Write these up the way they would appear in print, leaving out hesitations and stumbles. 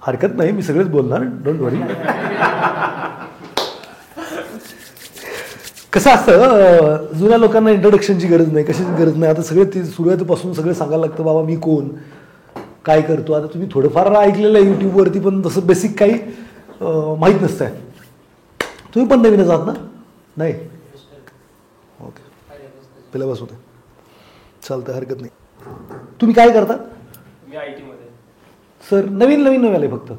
हरकत नाही, मी सगळेच बोलणार, डोंट वरी. कसं असतं, जुन्या लोकांना इंट्रोडक्शनची गरज नाही, कशाची गरज नाही. आता सगळे ते सुरुवातीपासून सगळं सांगायला लागतं, बाबा मी कोण, काय करतो. आता तुम्ही थोडंफार ऐकलेलं आहे यूट्यूबवरती, पण तसं बेसिक काही माहीत नसतं आहे. तुम्ही पण नवीनच आहात ना? नाही, ओके, पहिल्यापासून आहे, चालतं, हरकत नाही. तुम्ही काय करता? मी IT मध्ये. सर नवीन आले फक्त?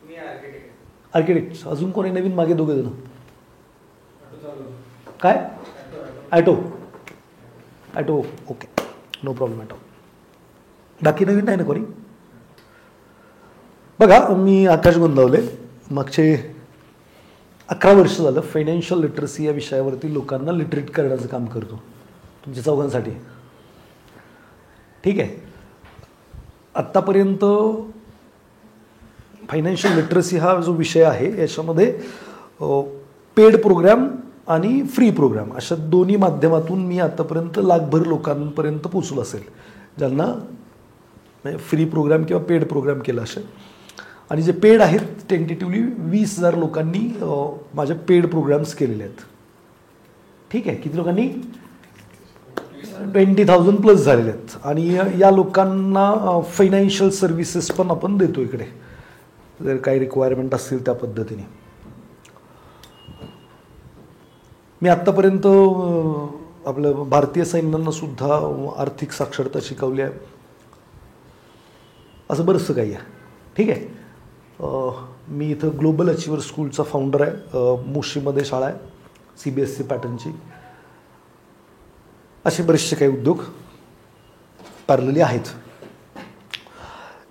मी आर्किटेक्ट. अजून कोणी नवीन? मागे दोघे जण. काय? Auto. Okay, no problem. Auto. बाकी नवीन नाही ना कोणी? बघा, मी आकाश गोंदावले. मागचे 11 वर्ष झालं फायनान्शियल लिटरसी या विषयावरती लोकांना लिटरेट करण्याचं काम करतो, तुमच्या चौघांसाठी. ठीक आहे. आत्तापर्यंत फायनान्शियल लिटरसी हा जो विषय आहे याच्यामध्ये पेड प्रोग्राम आणि फ्री प्रोग्राम अशा दोन्ही माध्यमातून मी आत्तापर्यंत लाखभर लोकांपर्यंत पोचलो असेल, ज्यांना फ्री प्रोग्राम किंवा पेड प्रोग्राम केला असेल. आणि जे पेड आहेत टेंटेटिव्हली 20,000 लोकांनी माझे पेड प्रोग्राम्स केलेले आहेत. ठीक आहे. किती लोकांनी? 20,000 प्लस झालेले आहेत. आणि या लोकांना फायनान्शियल सर्व्हिसेस पण आपण देतो इकडे, जर काही रिक्वायरमेंट असतील त्या पद्धतीने. मी आत्तापर्यंत आपलं भारतीय सैन्यांना सुद्धा आर्थिक साक्षरता शिकवली आहे, असं बरंचसं काही आहे. ठीक आहे. मी इथं ग्लोबल अचिव्हर स्कूलचा फाउंडर आहे. मुशीमध्ये शाळा आहे, CBSE पॅटर्नची. असे बरेचसे काही उद्योग पॅरलली आहेत.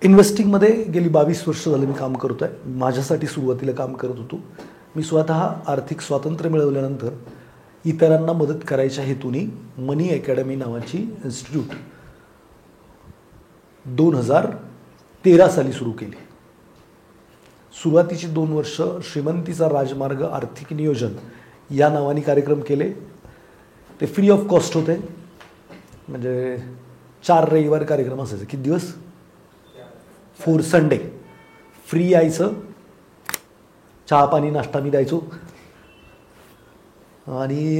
इन्व्हेस्टिंगमध्ये गेली 22 वर्ष झालं मी काम करतो आहे. माझ्यासाठी सुरुवातीला काम करत होतो. मी स्वतः आर्थिक स्वातंत्र्य मिळवल्यानंतर इतरांना मदत करायच्या हेतूने मनी अकॅडमी नावाची इन्स्टिट्यूट 2013 साली सुरू केली. सुरुवातीची 2 वर्ष श्रीमंतीचा राजमार्ग आर्थिक नियोजन या नावाने कार्यक्रम केले. ते फ्री ऑफ कॉस्ट होते. म्हणजे 4 रविवार कार्यक्रम असायचे. किती दिवस? 4 संडे. फ्री यायचं, चहा पाणी नाश्ता मी द्यायचो आणि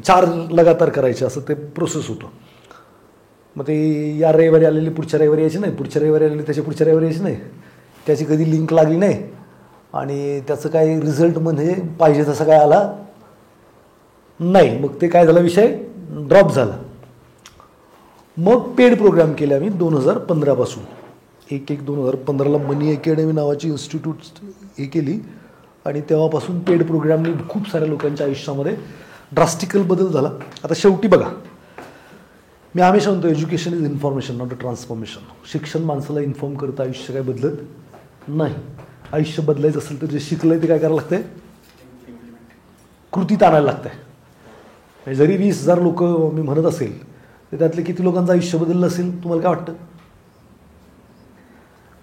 4 लगातार करायचे, असं ते प्रोसेस होतं. मग ते या रविवारी आलेली पुढच्या रविवारी यायची नाही, पुढच्या रविवारी आलेली त्याच्या पुढच्या रविवारी यायची नाही, त्याची कधी लिंक लागली नाही आणि त्याचं काही रिझल्ट म्हणजे पाहिजे तसं काय आला नाही. मग ते काय झालं, विषय ड्रॉप झाला. मग पेड प्रोग्राम केले आम्ही 2015 पासून. 2015ला मनी अकॅडमी नावाची इन्स्टिट्यूट हे केली आणि तेव्हापासून पेड प्रोग्रामनी खूप साऱ्या लोकांच्या आयुष्यामध्ये ड्रास्टिकल बदल झाला. आता शेवटी बघा, मी हमेशा म्हणतो education is information not a transformation. शिक्षण माणसाला इन्फॉर्म करतं, आयुष्य काय बदलत नाही. आयुष्य बदलायचं असेल तर जे शिकलंय ते काय करायला लागतंय, कृतीत आणायला लागतंय. जरी 20,000 लोक मी म्हणत असेल तर त्यातले किती लोकांचं आयुष्य बदललं असेल तुम्हाला काय वाटतं?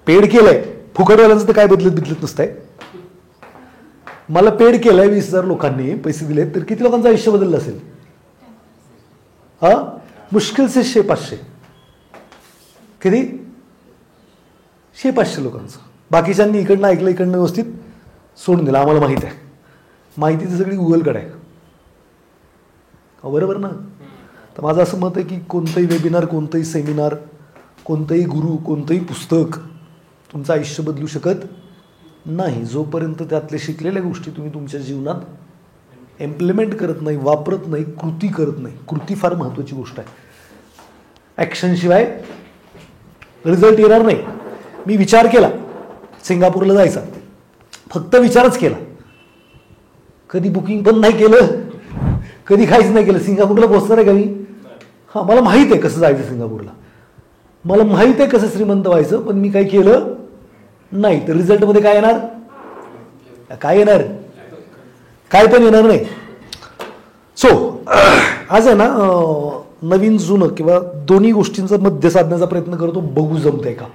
पेड केलंय, फुकटवाल्यांचं तर काय बदलत नसतंय. मला पेड केलंय 20,000 लोकांनी पैसे दिले, तर किती लोकांचं आयुष्य बदललं असेल? मुश्किल से 600-500. किती? 600-500 लोकांचं. बाकीच्यांनी इकडनं ऐकलं, इकडनं व्यवस्थित सोडून दिलं. आम्हाला माहीत आहे, माहिती ती सगळी गुगलकडे आहे. बरोबर ना? तर माझं असं मत आहे की कोणतंही वेबिनार, कोणतंही सेमिनार, कोणतंही गुरु, कोणतंही पुस्तक तुमचं आयुष्य बदलू शकत नाही जोपर्यंत त्यातले शिकलेल्या गोष्टी तुम्ही तुमच्या जीवनात इम्प्लिमेंट करत नाही, वापरत नाही, कृती करत नाही. कृती फार महत्त्वाची गोष्ट आहे. ॲक्शनशिवाय रिझल्ट येणार नाही. मी विचार केला सिंगापूरला जायचा, फक्त विचारच केला, कधी बुकिंग पण नाही केलं, कधी काहीच नाही केलं. सिंगापूरला पोहोचणार आहे का मी? हां, मला माहीत आहे कसं जायचं सिंगापूरला, मला माहीत आहे कसं श्रीमंत व्हायचं, पण मी काही केलं नाही. तर रिझल्टमध्ये काय येणार? काय येणार? काय पण येणार नाही. सो आज आहे ना, नवीन जुनं किंवा दोन्ही गोष्टींचा मध्य साधण्याचा प्रयत्न करतो, बघू जमतंय का.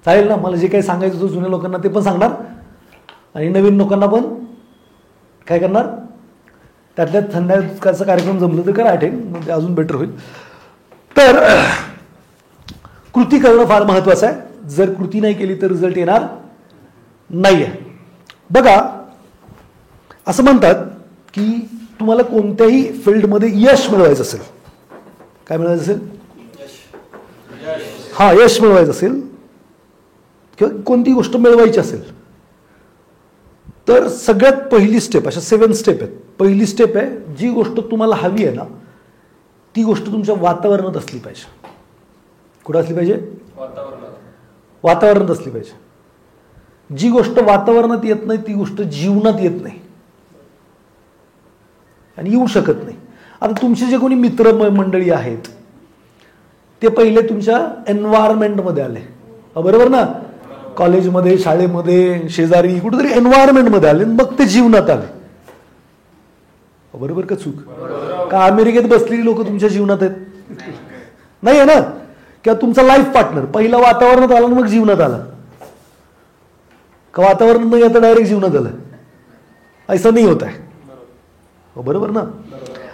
चालेल ना? मला जे काही सांगायचं होतं जुन्या लोकांना ते पण सांगणार आणि नवीन लोकांना पण काय करणार, त्यातल्या संध्याकाळचा कार्यक्रम जमलं तर करा अटेंड, म्हणजे अजून बेटर होईल. तर कृती करणं फार महत्त्वाचं आहे. जर कृती नाही केली तर रिझल्ट येणार नाही आहे. बघा, असं म्हणतात की तुम्हाला कोणत्याही फील्डमध्ये यश मिळवायचं असेल, काय मिळवायचं असेल, हा यश मिळवायचं असेल किंवा कोणती गोष्ट मिळवायची असेल तर सगळ्यात पहिली स्टेप, अशा 7 स्टेप आहेत. पहिली स्टेप आहे, जी गोष्ट तुम्हाला हवी आहे ना ती गोष्ट तुमच्या वातावरणात असली पाहिजे. कुठं असली पाहिजे? वातावरणात असली पाहिजे. जी गोष्ट वातावरणात येत नाही ती गोष्ट जीवनात येत नाही आणि येऊ शकत नाही. आता तुमचे जे कोणी मित्र मंडळी आहेत ते पहिले तुमच्या एन्व्हायरमेंटमध्ये आले, बरोबर ना, कॉलेजमध्ये, शाळेमध्ये, शेजारी, कुठेतरी एन्व्हायरमेंटमध्ये आले, मग ते जीवनात आले, बरोबर का चूक? का अमेरिकेत बसलेली लोक तुमच्या जीवनात आहेत? नाही आहे ना. किंवा तुमचा लाईफ पार्टनर पहिला वातावरणात आला मग जीवनात आला, का वातावरण नाही आता डायरेक्ट जीवनात आलं? असं नाही होत आहे, बरोबर ना.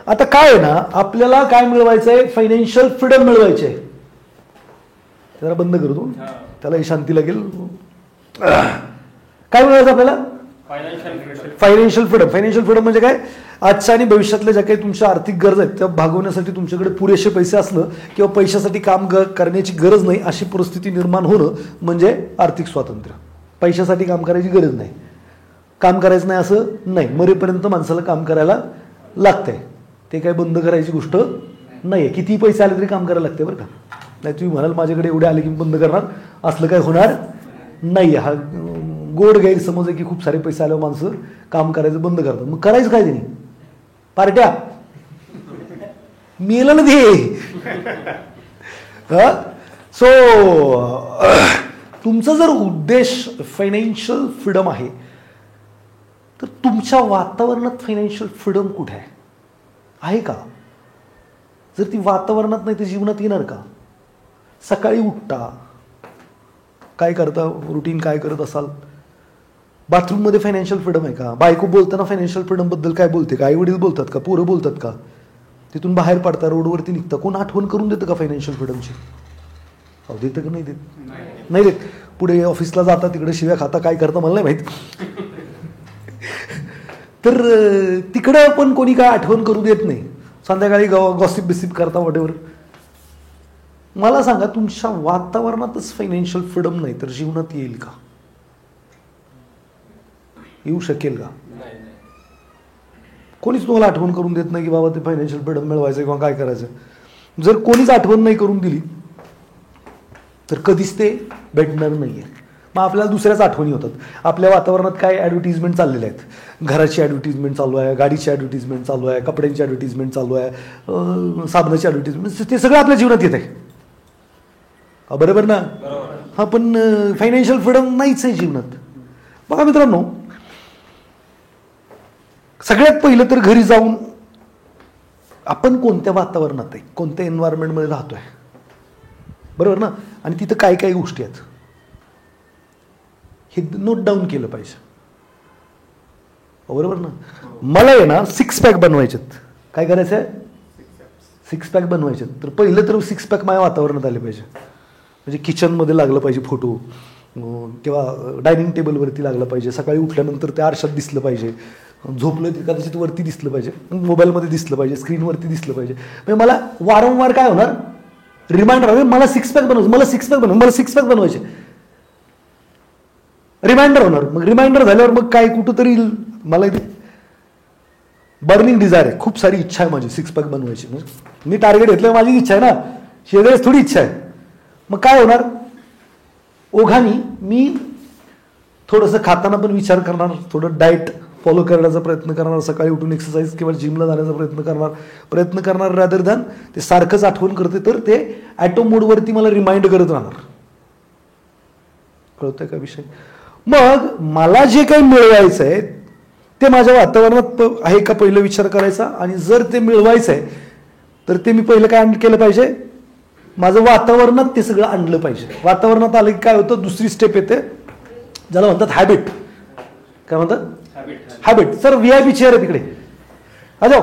आता काय आहे ना, आपल्याला काय मिळवायचं आहे? फायनान्शियल फ्रीडम मिळवायची आहे. जरा बंद करतो, त्याला शांती लागेल. काय मिळवायचं आपल्याला? Financial freedom. फायनान्शियल फ्रीडम म्हणजे काय? आजच्या आणि भविष्यातल्या ज्या काही तुमच्या आर्थिक गरज आहेत त्या भागवण्यासाठी तुमच्याकडे पुरेसे पैसे असणं किंवा पैशासाठी काम करण्याची गरज नाही अशी परिस्थिती निर्माण होणं म्हणजे आर्थिक स्वातंत्र्य. पैशासाठी काम करायची गरज नाही, काम करायचं नाही असं नाही, मरेपर्यंत माणसाला काम करायला लागतंय, ते काय बंद करायची गोष्ट नाही आहे. कितीही पैसे आले तरी काम करायला लागते बरं का. नाही तुम्ही म्हणाल माझ्याकडे एवढे आले की बंद करणार, असलं काय होणार नाही. हा गोड गैरसमज आहे की खूप सारे पैसे आल्यावर माणसं काम करायचं बंद करतात. मग करायचं काय त्यांनी? पार्ट्या मेलं ना ते. सो तुमचा जर उद्देश फायनान्शियल फ्रीडम आहे तर तुमच्या वातावरणात फायनान्शियल फ्रीडम कुठे आहे? आहे का? जर ती वातावरणात नाही तर जीवनात येणार का? सकाळी उठता, काय करता, रुटीन काय करत असाल? बाथरूममध्ये फायनान्शियल फ्रीडम आहे का? बायको बोलताना फायनान्शियल फ्रीडम बद्दल काय बोलते का? आई वडील बोलतात का? पोरं बोलतात का? तिथून बाहेर पडता, रोडवरती निघता, कोण आठवण करून देतं का फायनान्शियल फ्रीडमची? अहो देतं का नाही देत? नाही देत. पुढे ऑफिसला जाता, तिकडे शिव्या खाता, काय करता मला नाही माहित. तर तिकडं पण कोणी काय आठवण करू देत नाही. संध्याकाळी गॉसिप बिसिप करता वॉटेवर. मला सांगा, तुमच्या वातावरणातच फायनान्शियल फ्रीडम नाही तर जीवनात येईल का? येऊ शकेल का? कोणीच तुम्हाला आठवण करून देत नाही की बाबा ते फायनान्शियल फ्रीडम मिळवायचं किंवा काय करायचं. जर कोणीच आठवण नाही करून दिली तर कधीच ते भेटणार नाहीये. मग आपल्याला दुसऱ्याच आठवणी होतात. आपल्या वातावरणात काय ॲडव्हर्टिजमेंट चाललेले आहेत, घराची ॲडव्हर्टिजमेंट चालू आहे, गाडीची ॲडव्हर्टिजमेंट चालू आहे, कपड्यांची ॲडव्हर्टिजमेंट चालू आहे, साबणाची ॲडव्हर्टिजमेंट, ते सगळं आपल्या जीवनात येत आहे, बरोबर ना. हा, पण फायनान्शियल फ्रीडम नाहीच आहे जीवनात. बघा मित्रांनो, सगळ्यात पहिलं तर घरी जाऊन आपण कोणत्या वातावरणात आहे, कोणत्या एन्व्हायरमेंटमध्ये राहतोय, बरोबर ना, आणि तिथं काय काय गोष्टी आहेत हे नोट डाऊन केलं पाहिजे, बरोबर ना. मला आहे ना 6 पॅक बनवायचेत. काय करायचं आहे? 6 पॅक बनवायचे. तर पहिलं तर 6 पॅक माझ्या वातावरणात आले पाहिजे. म्हणजे किचनमध्ये लागलं पाहिजे फोटो, किंवा डायनिंग टेबलवरती लागलं पाहिजे, सकाळी उठल्यानंतर त्या आरशात दिसलं पाहिजे, झोपलं ते कदाचित वरती दिसलं पाहिजे, मोबाईलमध्ये दिसलं पाहिजे, स्क्रीनवरती दिसलं पाहिजे. म्हणजे मला वारंवार काय होणार? रिमाइंडर हवे, मला 6 पॅक बनवायचं, मला 6 पॅक बनवायचं, मला 6 पॅक बनवायचे, रिमाइंडर होणार. मग रिमाइंडर झाल्यावर मग काय कुठंतरी मला इथे बर्निंग डिझायर आहे, खूप सारी इच्छा आहे माझी 6 पॅक बनवायची. मी टार्गेट घेतलं, माझी इच्छा आहे ना, शेजारीच थोडी इच्छा आहे. मग काय होणार? ओघानी मी थोडंसं खाताना पण विचार करणार, थोडं डाएट फॉलो करण्याचा प्रयत्न करणार, सकाळी उठून एक्सरसाइज किंवा जिमला जाण्याचा प्रयत्न करणार रॅदर दॅन ते सारखंच आठवण करते, तर ते ॲटो मोडवरती मला रिमाइंड करत राहणार. कळतंय का विषय? मग मला जे काही मिळवायचं आहे ते माझ्या वातावरणात आहे का पहिलं विचार करायचा, आणि जर ते मिळवायचं आहे तर ते मी पहिलं काय केलं पाहिजे? माझं वातावरणात ते सगळं आणलं पाहिजे. वातावरणात आलं की काय होतं? दुसरी स्टेप येते, ज्याला म्हणतात हॅबिट. काय म्हणतात? हॅबिट. सर VIP चेअर आहे तिकडे, जाओ.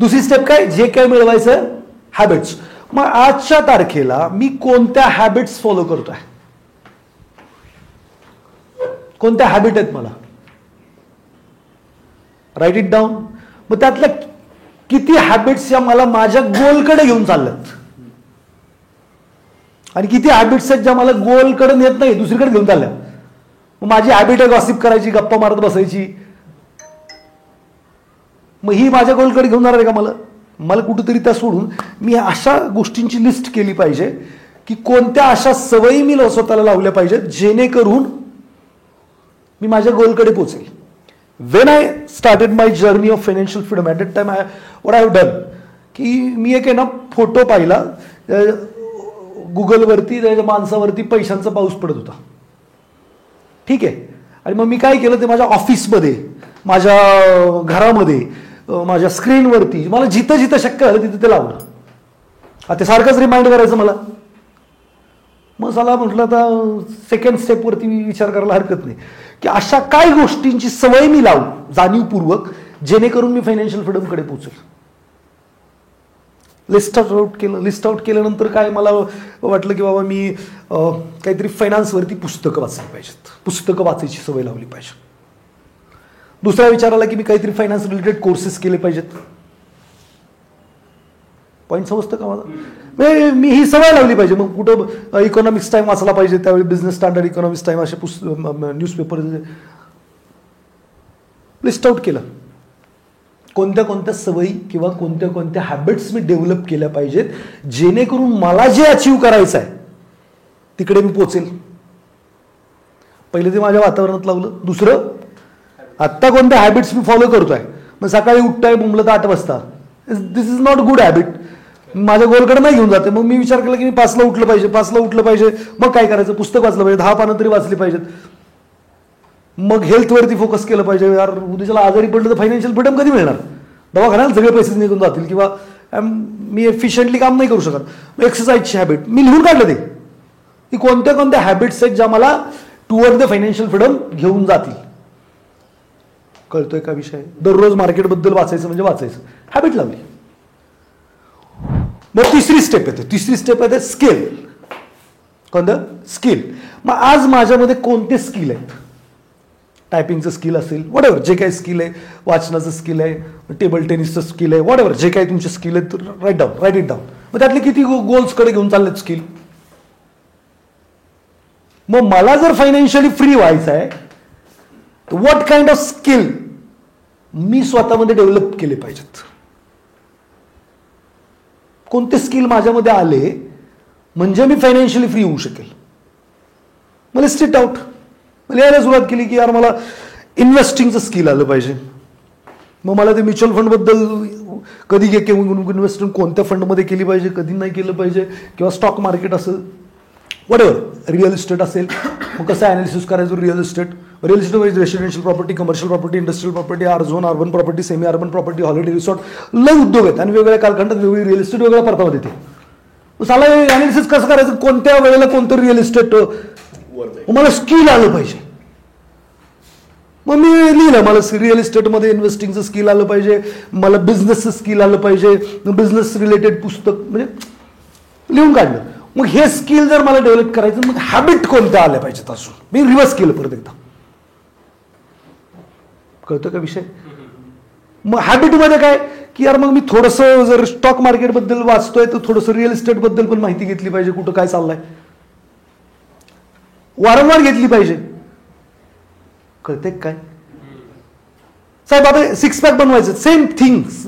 दुसरी स्टेप काय? जे काय मिळवायचं हॅबिट्स. मग आजच्या तारखेला मी कोणत्या हॅबिट्स फॉलो करतोय, कोणत्या हॅबिट आहेत मला, राईट इट डाऊन. मग त्यातल्या किती हॅबिट्स या मला माझ्या गोलकडे घेऊन चालल्यात आणि किती हॅबिट्स आहेत ज्या मला गोलकडे नेत नाही, दुसरीकडे घेऊन चालल्या. मग माझी हॅबिट आहे गॉसिप करायची, गप्पा मारत बसायची. मग ही माझ्या गोलकडे घेऊन जाणार आहे का? मला कुठेतरी त्या सोडून मी अशा गोष्टींची लिस्ट केली पाहिजे की कोणत्या अशा सवयी मी स्वतःला लावल्या पाहिजेत जेणेकरून मी माझ्या गोलकडे पोहोचेल. When I started my journey of financial freedom at that time what I have done की मी एक आहे ना फोटो पाहिला गुगलवरती, त्या माणसावरती पैशांचा पाऊस पडत होता. ठीक आहे. आणि मग मी काय केलं, ते माझ्या ऑफिसमध्ये, माझ्या घरामध्ये, माझ्या स्क्रीनवरती मला जिथं जिथं शक्य झालं तिथं ते लावलं. आता सारखंच रिमाइंड करायचं मला. मग चला म्हटलं आता सेकंड स्टेपवरती विचार करायला हरकत नाही की अशा काय गोष्टींची सवय मी लावू जाणीवपूर्वक जेणेकरून मी फायनान्शियल फ्रीडमकडे पोहोचेल. लिस्ट आउट केल्यानंतर काय मला वाटलं की बाबा मी काहीतरी फायनान्सवरती पुस्तकं वाचली पाहिजेत, पुस्तकं वाचायची सवय लावली पाहिजे. दुसरा विचार आला की मी काहीतरी फायनान्स रिलेटेड कोर्सेस केले पाहिजेत. पॉईंट समजतं का मला? मी ही सवय लावली पाहिजे. मग कुठं इकॉनॉमिक्स टाइम वाचला पाहिजे, त्यावेळी बिझनेस स्टँडर्ड, इकॉनॉमिक्स टाइम असे न्यूजपेपर लिस्ट आउट केलं. कोणत्या कोणत्या सवयी किंवा कोणत्या कोणत्या हॅबिट्स मी डेव्हलप केल्या पाहिजेत जेणेकरून मला जे अचीव्ह करायचं आहे तिकडे मी पोचेल. पहिले ते माझ्या वातावरणात लावलं. दुसरं, आत्ता कोणत्या हॅबिट्स मी फॉलो करतोय. मग सकाळी उठतोय बोंबलं तर 8 वाजता, दिस इज नॉट गुड हॅबिट. माझ्या गोलकडे नाही घेऊन जाते. मग मी विचार केला की मी 5ला उठलं पाहिजे. 5ला उठलं पाहिजे, मग काय करायचं, पुस्तक वाचलं पाहिजे, 10 पानं तरी वाचली पाहिजेत. मग हेल्थवरती फोकस केलं पाहिजे. यार उद्याच्याला आजारी पडलं तर फायनान्शियल फ्रीडम कधी मिळणार? दवाखान्याला सगळे पैसे निघून जातील किंवा मी एफिशियंटली काम नाही करू शकत. एक्सरसाइजची हॅबिट मी लिहून काढलं ते की कोणत्या कोणत्या हॅबिट्स आहेत ज्या मला टुवर्ड द फायनान्शियल फ्रीडम घेऊन जातील. कळतोय का विषय? दररोज मार्केटबद्दल वाचायचं म्हणजे वाचायचं, हॅबिट लावली. मग तिसरी स्टेप येते स्किल. कोणतं? स्किल. मग आज माझ्यामध्ये कोणते स्किल आहेत? टायपिंगचं स्किल असेल, व्हॉटएव्हर जे काही स्किल आहे, वाचनाचं स्किल आहे, टेबल टेनिसचं स्किल आहे, व्हॉटएव्हर जे काही तुमचे स्किल आहेत राईट इट डाऊन. मग त्यातले किती गोल्सकडे घेऊन चाललेत स्किल. मग मला जर फायनान्शियली फ्री व्हायचं आहे तर व्हॉट काइंड ऑफ स्किल मी स्वतःमध्ये डेव्हलप केले पाहिजेत. कोणते स्किल माझ्यामध्ये आले म्हणजे मी फायनान्शियली फ्री होऊ शकेल. मला स्ट्रीट आउट लिहायला सुरुवात केली की यार मला इन्व्हेस्टिंगचं स्किल आलं पाहिजे. मग मला ते म्युच्युअल फंडबद्दल कधी इन्व्हेस्टिंग कोणत्या फंडमध्ये केली पाहिजे, कधी नाही केलं पाहिजे, किंवा स्टॉक मार्केट असेल, व्हॉटएव्हर, रिअल इस्टेट असेल, मग कसं ॲनालिसिस करायचं रिअल इस्टेट म्हणजे residential property, commercial property, industrial property, zone, urban property, semi urban property, holiday resort, लय उद्योग आहेत आणि वेगवेगळ्या कालखंडात वेगवेगळी रिअल इस्टेट वेगळ्या परतावा देते. मला ॲनालिसिस कसं करायचं, कोणत्या वेळेला कोणतं रिअल इस्टेट, मला स्किल आलं पाहिजे. मग मी लिहिलं मला रिअल इस्टेटमध्ये इन्व्हेस्टिंगचं स्किल आलं पाहिजे, मला बिझनेसचं स्किल आलं पाहिजे, बिझनेस रिलेटेड पुस्तक म्हणजे लिहून काढलं. मग हे स्किल जर मला डेव्हलप करायचं मग हॅबिट कोणत्या आल्या पाहिजेत असून मी रिव्हर्स केलं परत एकदा. कळतं का विषय? मग हॅबिटमध्ये काय की यार मग मी थोडंसं जर स्टॉक मार्केटबद्दल वाचतोय तर थोडंसं रिअल इस्टेटबद्दल पण माहिती घेतली पाहिजे, कुठं काय चाललंय वारंवार घेतली पाहिजे. कळते काय साहेब? आता 6 पॅक बनवायचं, सेम थिंग्स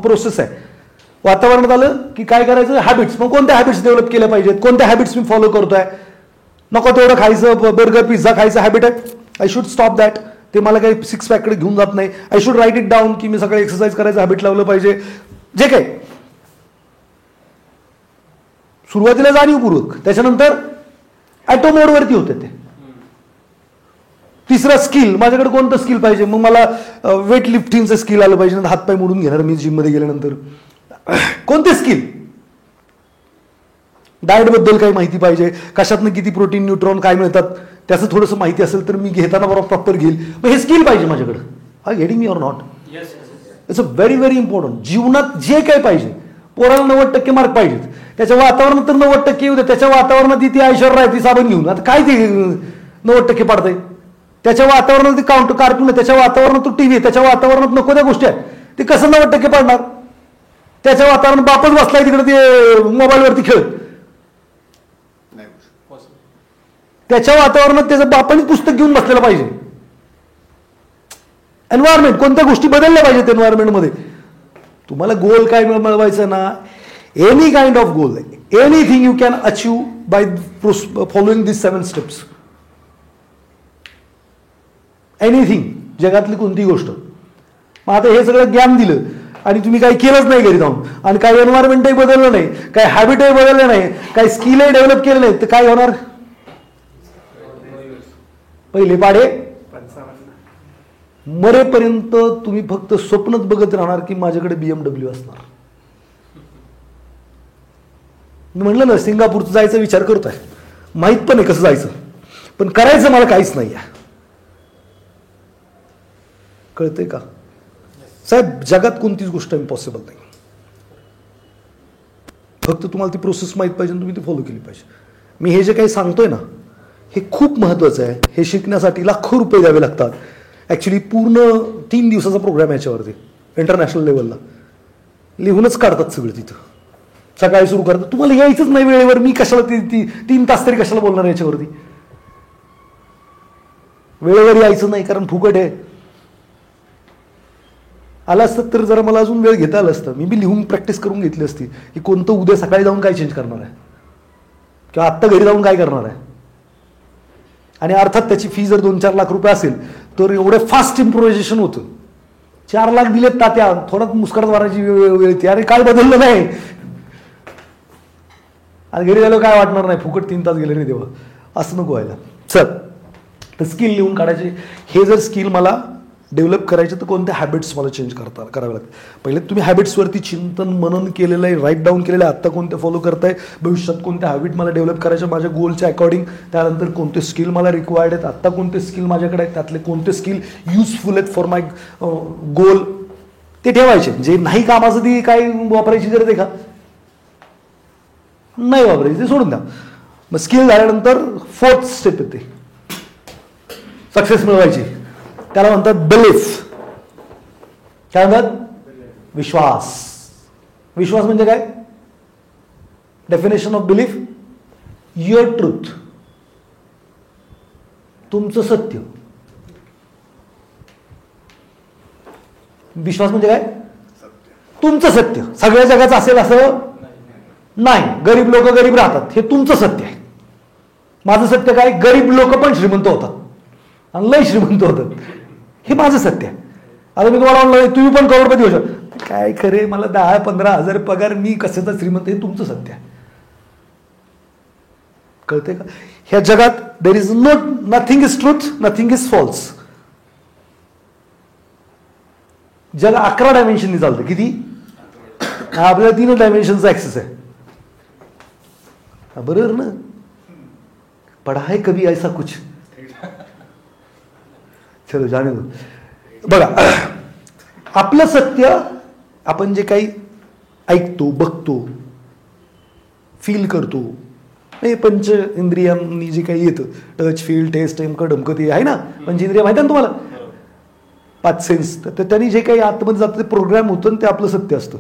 प्रोसेस आहे. वातावरणात आलं की काय करायचं, हॅबिट्स. मग कोणत्या हॅबिट्स डेव्हलप केल्या पाहिजेत, कोणत्या हॅबिट्स मी फॉलो करतोय. नको तेवढं खायचं, बर्गर पिझ्झा खायचं हॅबिट आहे, आय शुड स्टॉप दॅट. ते मला काही 6 पॅककडे घेऊन जात नाही. I should write it down की मी सकाळी एक्सरसाइज करायचं हॅबिट लावलं पाहिजे. जे काही सुरुवातीला जाणीवपूर्वक, त्याच्यानंतर ॲटो मोडवरती होते ते. तिसरा स्किल, माझ्याकडे कोणतं स्किल पाहिजे, मग मला वेट लिफ्टिंगचं स्किल आलं पाहिजे, हातपाय मोडून घेणार मी जिममध्ये गेल्यानंतर. कोणते स्किल, डाएटबद्दल काही माहिती पाहिजे, कशातनं किती प्रोटीन न्यूट्रॉन काय मिळतात त्याचं थोडंसं माहिती असेल तर मी घेताना बरोबर प्रॉपर घेईल. मग हे स्किल पाहिजे माझ्याकडे. हा getting me or not? It's a very very important. जीवनात जे काही पाहिजे पोराला 90% मार्क पाहिजेत, त्याच्या वातावरणात तर 90% येऊ दे, त्याच्या वातावरणात ती ऐश्वर्या आहे ती साबण घेऊन, आता काय ते 90% पाडतंय, त्याच्या वातावरणात ती कार्टून आहे, त्याच्या वातावरणात तो टीव्ही आहे, त्याच्या वातावरणात नको त्या गोष्टी आहेत, ते कसं 90% पाडणार? त्याच्या वातावरणात बापच बसलाय तिकडे ते मोबाईलवरती खेळत, त्याच्या वातावरणात त्याचं बापाने पुस्तक घेऊन बसलेलं पाहिजे. एन्व्हायरमेंट, कोणत्या गोष्टी बदलल्या पाहिजेत एन्व्हायरमेंटमध्ये. तुम्हाला गोल काय मिळवायचं ना, any kind of goal, anything you can achieve by following this 7 steps. Anything, जगातली कोणतीही गोष्ट. मग आता हे सगळं ज्ञान दिलं आणि तुम्ही काही केलंच नाही घरी जाऊन, आणि काही एन्व्हायरमेंटही बदललं नाही, काही हॅबिटही बदललं नाही, काही स्किलही डेव्हलप केलं नाही, तर काय होणार? पहिले पाडे मरेपर्यंत तुम्ही फक्त स्वप्नच बघत राहणार की माझ्याकडे BMW असणार. मी म्हणलं ना, सिंगापूरचं जायचा विचार करतोय, माहित पण आहे कसं जायचं, पण करायचं मला काहीच नाही आहे. कळतंय का साहेब? जगात कोणतीच गोष्ट इम्पॉसिबल नाही, फक्त तुम्हाला ती प्रोसेस माहित पाहिजे, तुम्ही ती फॉलो केली पाहिजे. मी हे जे काही सांगतोय ना, हे खूप महत्वाचं आहे. हे शिकण्यासाठी लाखो रुपये द्यावे लागतात. ॲक्च्युली पूर्ण 3 दिवसाचा प्रोग्राम याच्यावरती, इंटरनॅशनल लेवलला लिहूनच काढतात सगळं. तिथं सकाळी सुरू करतात, तुम्हाला यायचंच नाही वेळेवर, मी कशाला 3 तास तरी कशाला बोलणार याच्यावरती? वेळेवर यायचं नाही कारण फुकट आहे. आलं असतं तर जरा मला अजून वेळ घेता आलं असतं, मी बी लिहून प्रॅक्टिस करून घेतली असती की कोणतं उद्या सकाळी जाऊन काय चेंज करणार आहे किंवा आत्ता घरी जाऊन काय करणार आहे. आणि अर्थात त्याची फी जर 2-4 लाख रुपये असेल तर एवढे फास्ट इम्प्रोव्हायझेशन होतं. 4 लाख दिलेत तात्या, थोडाच मुस्कटात मारायची वेळ येते, अरे काय बदललं नाही. आणि घरी झालं काय वाटणार नाही, फुकट 3 तास गेले नाही तेव्हा, असं नको व्हायला. चल, तर स्किल लिहून काढायचे. हे जर स्किल मला डेव्हलप करायचे तर कोणत्या हॅबिट्स मला चेंज करावे लागतात. पहिले तुम्ही हॅबिट्सवरती चिंतन मनन केलेलं आहे, राईट डाऊन केलेलं आहे, आत्ता कोणत्या फॉलो करताय, भविष्यात कोणत्या हॅबिट मला डेव्हलप करायच्या माझ्या गोलच्या अकॉर्डिंग, त्यानंतर कोणते स्किल मला रिक्वायर्ड आहेत, आत्ता कोणते स्किल माझ्याकडे आहेत, त्यातले कोणते स्किल युजफुल आहेत फॉर माय गोल, ते ठेवायचे. जे नाही कामाचं ती काय वापरायची गरज आहे का? नाही वापरायची, ते सोडून द्या. मग स्किल झाल्यानंतर 4th स्टेप येते सक्सेस मिळवायची, त्याला म्हणतात बिलीफ. काय म्हणतात? विश्वास. विश्वास म्हणजे काय? Definition of belief, your truth, तुमचं सत्य. विश्वास म्हणजे काय? तुमचं सत्य. सगळ्या जगाचं असेल असं नाही. गरीब लोक गरीब राहतात, हे तुमचं सत्य आहे. माझं सत्य काय? गरीब लोक पण श्रीमंत होतात आणि लय श्रीमंत होतात, हे माझं सत्य आहे. आता मी तुम्हाला म्हणलं तुम्ही पण करोडपती होऊ शकता, काय खरे मला 10-15 हजार पगार, मी कशाचा श्रीमंत, हे तुमचं सत्य आहे. कळते का? ह्या जगात there is nothing is truth, nothing is false. जग 11 डायमेन्शननी चालतं. किती? आपल्याला 3 डायमेन्शनचा ऍक्सेस आहे. बरोबर ना? पढ़ा है कभी ऐसा कुछ? चलो जाने दो. बघा, आपलं सत्य आपण जे काही ऐकतो, बघतो, फील करतो, हे पंच इंद्रियांनी जे काही येतं, टच, फील, टेस्ट, नेमकं डमकं ते आहे ना, पंचेंद्रिय माहिती आहे ना तुम्हाला, 5 सेन्स. तर त्यांनी जे काही आतमध्ये जातं ते प्रोग्राम होतं आणि ते आपलं सत्य असतं.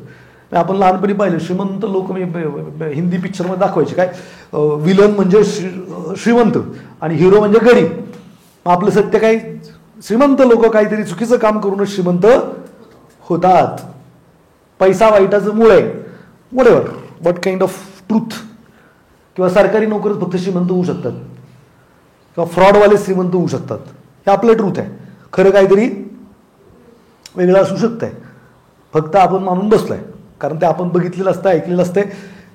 आपण लहानपणी पाहिलं, श्रीमंत लोक हिंदी पिक्चरमध्ये दाखवायचे काय, विलन म्हणजे श्रीमंत आणि हिरो म्हणजे गरीब. आपलं सत्य काय? श्रीमंत लोक काहीतरी चुकीचं काम करूनच श्रीमंत होतात. पैसा वाईटाचं मूळ आहे. Whatever what kind of truth. किंवा सरकारी नोकरीत फक्त श्रीमंत होऊ शकतात किंवा फ्रॉडवाले श्रीमंत होऊ शकतात, हे आपलं ट्रूथ आहे. खरं काहीतरी वेगळं असू शकतंय, फक्त आपण मानून बसलोय कारण ते आपण बघितलेलं असतं, ऐकलेलं असतंय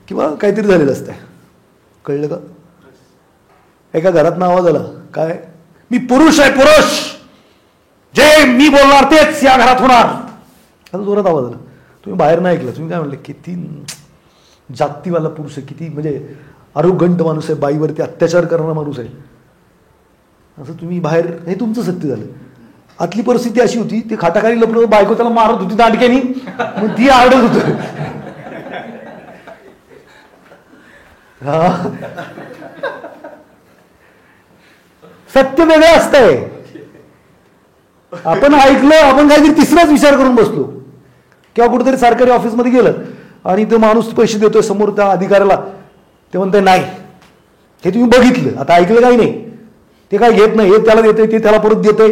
किंवा काहीतरी झालेलं असतंय. कळलं का? एका घरात आवाज आला, काय? मी पुरुष आहे, पुरुष, जे मी बोलणार तेच या घरात होणार. आता जोरात आवाज आला. तुम्ही बाहेर नाही ऐकलं. तुम्ही काय म्हणले? किती जातीवाला पुरुष आहे, किती म्हणजे आरोग्यंट माणूस आहे, बाईवरती अत्याचार करणारा माणूस आहे, असं तुम्ही बाहेर. हे तुमचं सत्य झालं. आतली परिस्थिती अशी होती, ती खाटाखाली लपलं, बायको त्याला मारत होती दांडक्यानी, मग ती आरडत होत. सत्य वेगळं असतंय. आपण ऐकलं, आपण काहीतरी तिसराच विचार करून बसलो. किंवा कुठेतरी सरकारी ऑफिसमध्ये गेलं आणि तो माणूस पैसे देतोय समोर त्या अधिकाऱ्याला, ते म्हणते नाही, हे तुम्ही बघितलं, आता ऐकलं काही नाही, ते काय घेत नाही, हे त्याला देते, ते त्याला परत देते,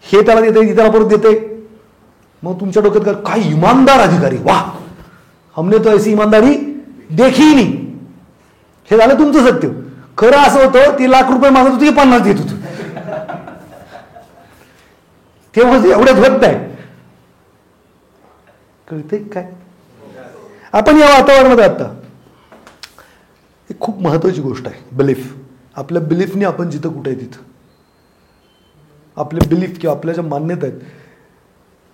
हे त्याला देते, ते त्याला परत देते. मग तुमच्या डोक्यात काय इमानदार अधिकारी, वाह, हमने तो ऐसी ईमानदारी देखी नाही. हे झालं तुमचं सत्य. खरं असं होतं, ती लाख रुपये मागत होती, 50 देत होतं. तेव्हा एवढ्यात होत नाही. कळते काय? आपण या वातावरणामध्ये आता एक खूप महत्वाची गोष्ट आहे, बिलीफ. आपल्या बिलीफने आपण जिथं कुठे आहे तिथं, आपले बिलीफ किंवा आपल्या ज्या मान्यता आहेत,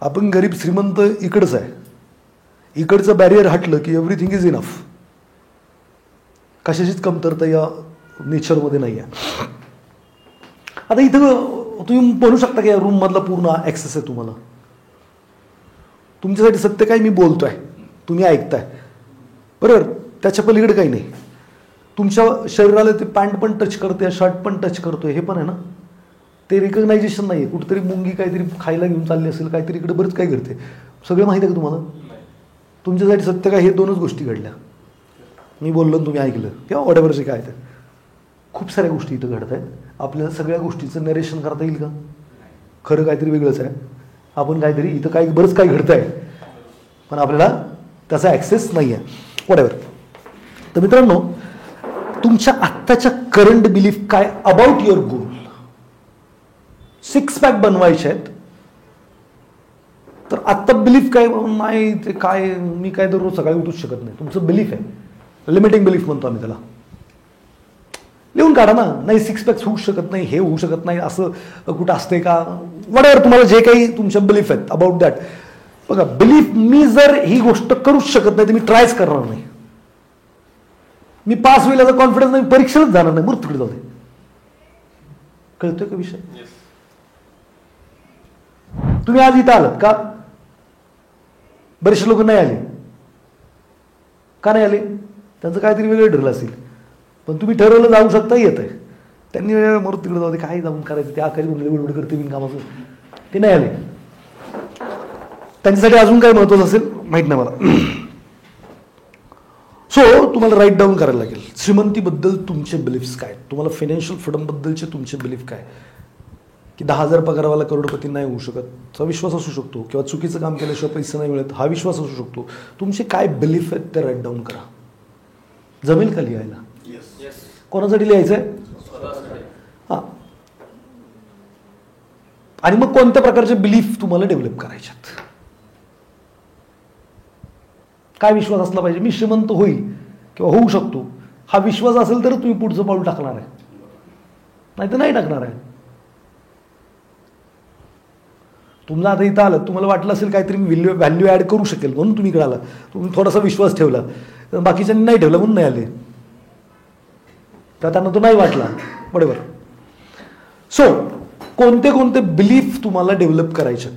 आपण गरीब श्रीमंत इकडंच आहे, इकडचं बॅरियर हटलं की एव्हरीथिंग इज इनफ. कशाचीच कमतरता या नेचरमध्ये नाही आहे. आता इथं तुम्ही म्हणू शकता की या रूम मधला पूर्ण ऍक्सेस आहे तुम्हाला. तुमच्यासाठी सत्य काय मी बोलतोय, तुम्ही ऐकताय, बरोबर. त्याच्या पलीकडे काही नाही. तुमच्या शरीराला ते पॅन्ट पण टच करते, शर्ट पण टच करतोय, हे पण आहे ना. ते रिकग्नायझेशन नाही आहे. कुठेतरी मुंगी काहीतरी खायला घेऊन चालली असेल, काहीतरी इकडे बरंच काही घडते, सगळं माहिती आहे का तुम्हाला? तुमच्यासाठी सत्य काय, हे दोनच गोष्टी घडल्या. मी बोललो तुम्ही ऐकलं किंवा वॉटेव्हर जे काय. ते खूप साऱ्या गोष्टी इथं घडत आहेत. आपल्याला सगळ्या गोष्टीचं नरेशन करता येईल का? खरं काहीतरी वेगळंच आहे. आपण काहीतरी इथं काही बरंच काही घडत आहे, पण आपल्याला त्याचा ॲक्सेस नाही आहे, वॉटेव्हर. तर मित्रांनो, तुमच्या आत्ताच्या करंट बिलीफ काय अबाउट युअर गोल? 6 पॅक बनवायचे आहेत, तर आत्ता बिलीफ काय, नाही ते काय, मी काय दररोज सकाळी उठूच शकत नाही. तुमचं बिलीफ आहे, लिमिटिंग बिलीफ म्हणतो आम्ही त्याला. लिहून काढा ना. नाही 6 पॅक्स होऊ शकत नाही, हे होऊ शकत नाही, असं कुठं असते का? वॉटेव्हर तुम्हाला जे काही तुमच्या बिलीफ आहेत अबाउट दॅट. बघा, बिलीफ, मी जर ही गोष्ट करूच शकत नाही तर मी ट्रायच करणार नाही. मी पास होईल याचा कॉन्फिडन्स नाही, परीक्षेलाच जाणार नाही, मग तिकडे जाऊ दे. कळतोय का विषय? तुम्ही आज इथं आलात का? बरेचसे लोक नाही आले का? नाही आले, त्यांचं काहीतरी वेगळं ठरलं असेल. पण तुम्ही ठरवलं जाऊ शकता, येत आहे. त्यांनी मरून तिकडे जाऊ दे, काय जाऊन करायचं, ते आकारी बडबड करते बिनकामाचं, ते नाही आले. त्यांच्यासाठी अजून काय महत्वाचं असेल माहित नाही मला. सो तुम्हाला राईट डाऊन करायला लागेल. श्रीमंतीबद्दल तुमचे बिलीफ्स काय, तुम्हाला फायनान्शियल फ्रीडम बद्दलचे तुमचे बिलीफ काय, की 10,000 पगारवाला करोडपती नाही होऊ शकत, हा विश्वास असू शकतो. किंवा चुकीचं काम केल्याशिवाय पैसे नाही मिळत, हा विश्वास असू शकतो. तुमचे काय बिलीफ आहेत ते राईट डाऊन करा. जमेल का लिहायला? कोणासाठी लिहायचंय? हा. आणि मग कोणत्या प्रकारचे बिलीफ तुम्हाला डेव्हलप करायच्यात? काय विश्वास असला पाहिजे? मी श्रीमंत होईल किंवा होऊ शकतो, हा विश्वास असेल तर तुम्ही पुढचं पाऊल टाकणार आहे, नाही तर नाही टाकणार आहे. तुम्हाला आता इथं आलं, तुम्हाला वाटलं असेल काहीतरी व्हॅल्यू ऍड करू शकेल म्हणून तुम्ही इकडे आला, तुम्ही थोडासा विश्वास ठेवला, तर बाकीच्यांनी नाही ठेवला म्हणून नाही आले, तर त्यांना तो नाही वाटला, बरोबर. सो कोणते कोणते बिलीफ तुम्हाला डेव्हलप करायचे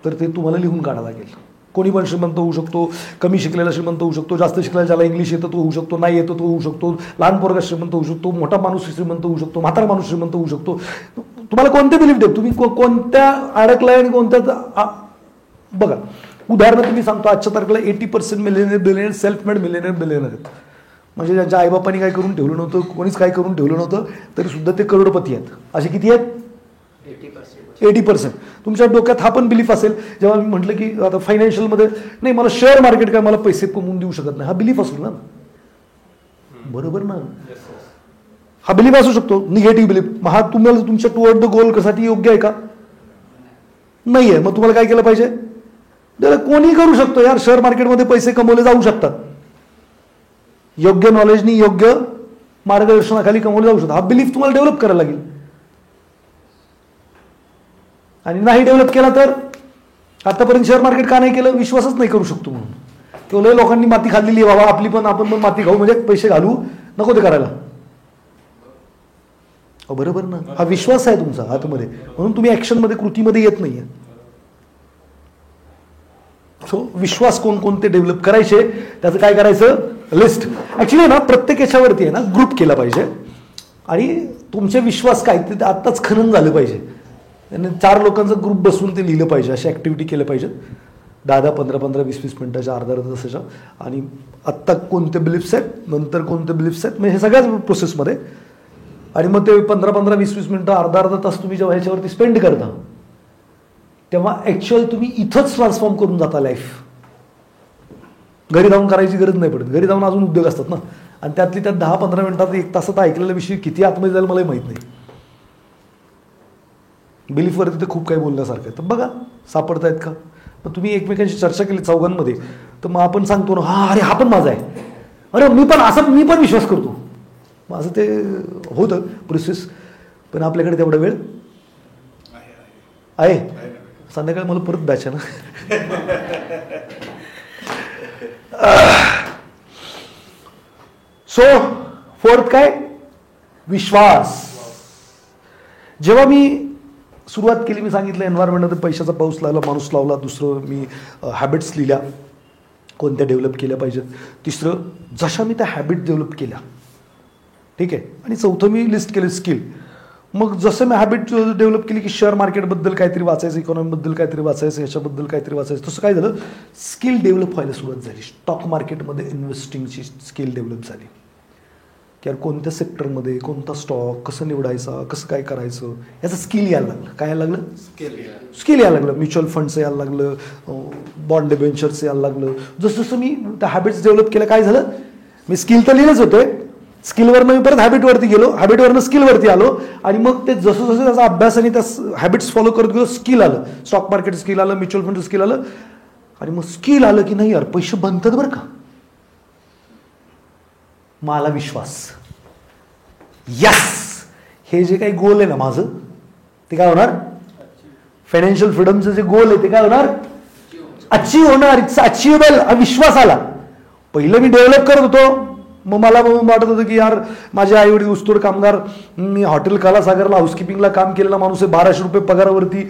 तर ते तुम्हाला लिहून काढावं लागेल. कोणी पण श्रीमंत होऊ शकतो, कमी शिकलेला श्रीमंत होऊ शकतो, जास्त शिकलेला ज्याला इंग्लिश येतं तो होऊ शकतो, नाही येतो तो होऊ शकतो, लहान पोरगा श्रीमंत होऊ शकतो, मोठा माणूस श्रीमंत होऊ शकतो, म्हातारा माणूस श्रीमंत होऊ शकतो. तुम्हाला कोणते बिलीफ देत, तुम्ही कोणत्या अडकलाय आणि कोणत्या. बघा उदाहरण तुम्ही सांगतो, आजच्या तारखेला 80% Millionaire billionaire self made Millionaire billionaire आहेत. म्हणजे ज्यांच्या आईबापांनी काय करून ठेवलं नव्हतं, कोणीच काय करून ठेवलं नव्हतं, तरी सुद्धा ते करोडपती आहेत. असे किती आहेत? 80%. तुमच्या डोक्यात हा पण बिलीफ असेल, जेव्हा मी म्हटलं की आता फायनान्शियलमध्ये नाही, मला शेअर मार्केट काय मला पैसे कमवून देऊ शकत नाही, हा बिलीफ असेल ना, बरोबर ना. हा बिलीफ असू शकतो, निगेटिव्ह बिलीफ. हा तुम्हाला तुमच्या टुवर्ड द गोल साठी योग्य आहे का? नाहीये. मग तुम्हाला काय केलं पाहिजे? कोणी करू शकतो यार, शेअर मार्केटमध्ये पैसे कमवले जाऊ शकतात, योग्य नॉलेजनी योग्य मार्गदर्शनाखाली कमवले जाऊ शकतात. हा बिलीफ तुम्हाला डेव्हलप करायला लागेल. आणि नाही डेव्हलप केला तर आतापर्यंत शेअर मार्केट का नाही केलं? विश्वासच नाही करू शकतो म्हणून. तेवढ्या लोकांनी माती खाल्लेली आहे बाबा आपली, पण आपण पण माती खाऊ, म्हणजे पैसे घालू नको ते करायला. बरोबर ना. हा विश्वास आहे तुमचा आतमध्ये, म्हणून तुम्ही ऍक्शनमध्ये कृतीमध्ये येत नाहीये. सो विश्वास कोणकोणते डेव्हलप करायचे, त्याचं काय करायचं? लिस्ट ॲक्च्युली ना प्रत्येक याच्यावरती आहे ना ग्रुप केला पाहिजे आणि तुमचे विश्वास काय ते आत्ताच खनन झालं पाहिजे. आणि 4 लोकांचा ग्रुप बसून ते लिहिलं पाहिजे. अशा ॲक्टिव्हिटी केल्या पाहिजेत 10-10, 15-15, 20-20 मिनिटाच्या, अर्धा-अर्धा तासाच्या. आणि आत्ता कोणते बिलिफ्स आहेत, नंतर कोणते बिलिफ्स आहेत, म्हणजे हे सगळ्याच प्रोसेसमध्ये. आणि मग ते 15-15, 20-20 मिनिटं, अर्धा-अर्धा तास तुम्ही जेव्हा ह्याच्यावरती स्पेंड करता तेव्हा ॲक्च्युअल तुम्ही इथंच ट्रान्सफॉर्म करून जाता लाईफ. घरी जाऊन करायची गरज नाही पडत. घरी जाऊन अजून उद्योग असतात ना, आणि त्यातली त्यात 10-15 मिनिटात 1 तासात ऐकलेला विषय किती आतमध्ये जाईल मलाही माहीत नाही. बिलीफवरती तर खूप काही बोलण्यासारखं आहे. तर बघा सापडतायत का. मग तुम्ही एकमेकांशी चर्चा केली चौघांमध्ये तर मग आपण सांगतो ना, हा अरे हा पण माझा आहे, अरे मी पण विश्वास करतो. मग असं ते होतं प्रोसेस. पण आपल्याकडे तेवढा वेळ आहे. संध्याकाळी मला परत बॅच आहे ना. सो 4th काय, विश्वास. जेव्हा मी सुरुवात केली, मी सांगितलं एन्व्हायरमेंटमध्ये पैशाचा पाऊस लावला, माणूस लावला. दुसरं मी हॅबिट्स लिहिल्या, कोणत्या डेव्हलप केल्या पाहिजेत. तिसरं जशा मी त्या हॅबिट डेव्हलप केल्या, ठीक आहे. आणि चौथं मी लिस्ट केली स्किल. मग जसं मी हॅबिट डेव्हलप केली की शेअर मार्केटबद्दल काहीतरी वाचायचं, इकॉनॉमीबद्दल काहीतरी वाचायचं, ह्याच्याबद्दल काहीतरी वाचायचं, तसं काय झालं, स्किल डेव्हलप व्हायला सुरुवात झाली. स्टॉक मार्केटमध्ये इन्व्हेस्टिंगची स्किल डेव्हलप झाली की यार कोणत्या सेक्टरमध्ये कोणता स्टॉक कसं निवडायचा, कसं काय करायचं, याचं स्किल यायला लागलं. काय यायला लागलं, स्किल यायला लागलं. म्युच्युअल फंडचं यायला लागलं, बॉन्ड डिबेंचरचं यायला लागलं. जसं जसं मी त्या हॅबिट्स डेव्हलप केल्या काय झालं, मी स्किल तर लिहिलंच होतं, स्किलवरनं मी परत हॅबिटवरती गेलो, हॅबिटवरनं स्किलवरती आलो. आणि मग ते जसं जसं त्याचा अभ्यास आणि त्या हॅबिट्स फॉलो करत गेलो, स्किल आलं. स्टॉक मार्केट स्किल आलं, म्युच्युअल फंडचं स्किल आलं. आणि मग स्किल आलं की नाही यार पैसे बनतात बरं का. मला विश्वास, यस हे जे काही गोल आहे ना माझं ते काय होणार, फायनान्शियल फ्रीडमचं जे गोल आहे ते काय होणार, अचीव होणार. It's achievable. विश्वास आला. पहिलं मी डेव्हलप करत होतो, मग मला वाटत होतं की यार माझे आई वडील ऊसतोड कामगार, मी हॉटेल कालासागरला हाऊसकीपिंगला काम केलेला माणूस आहे, 1200 रुपये पगारावरती,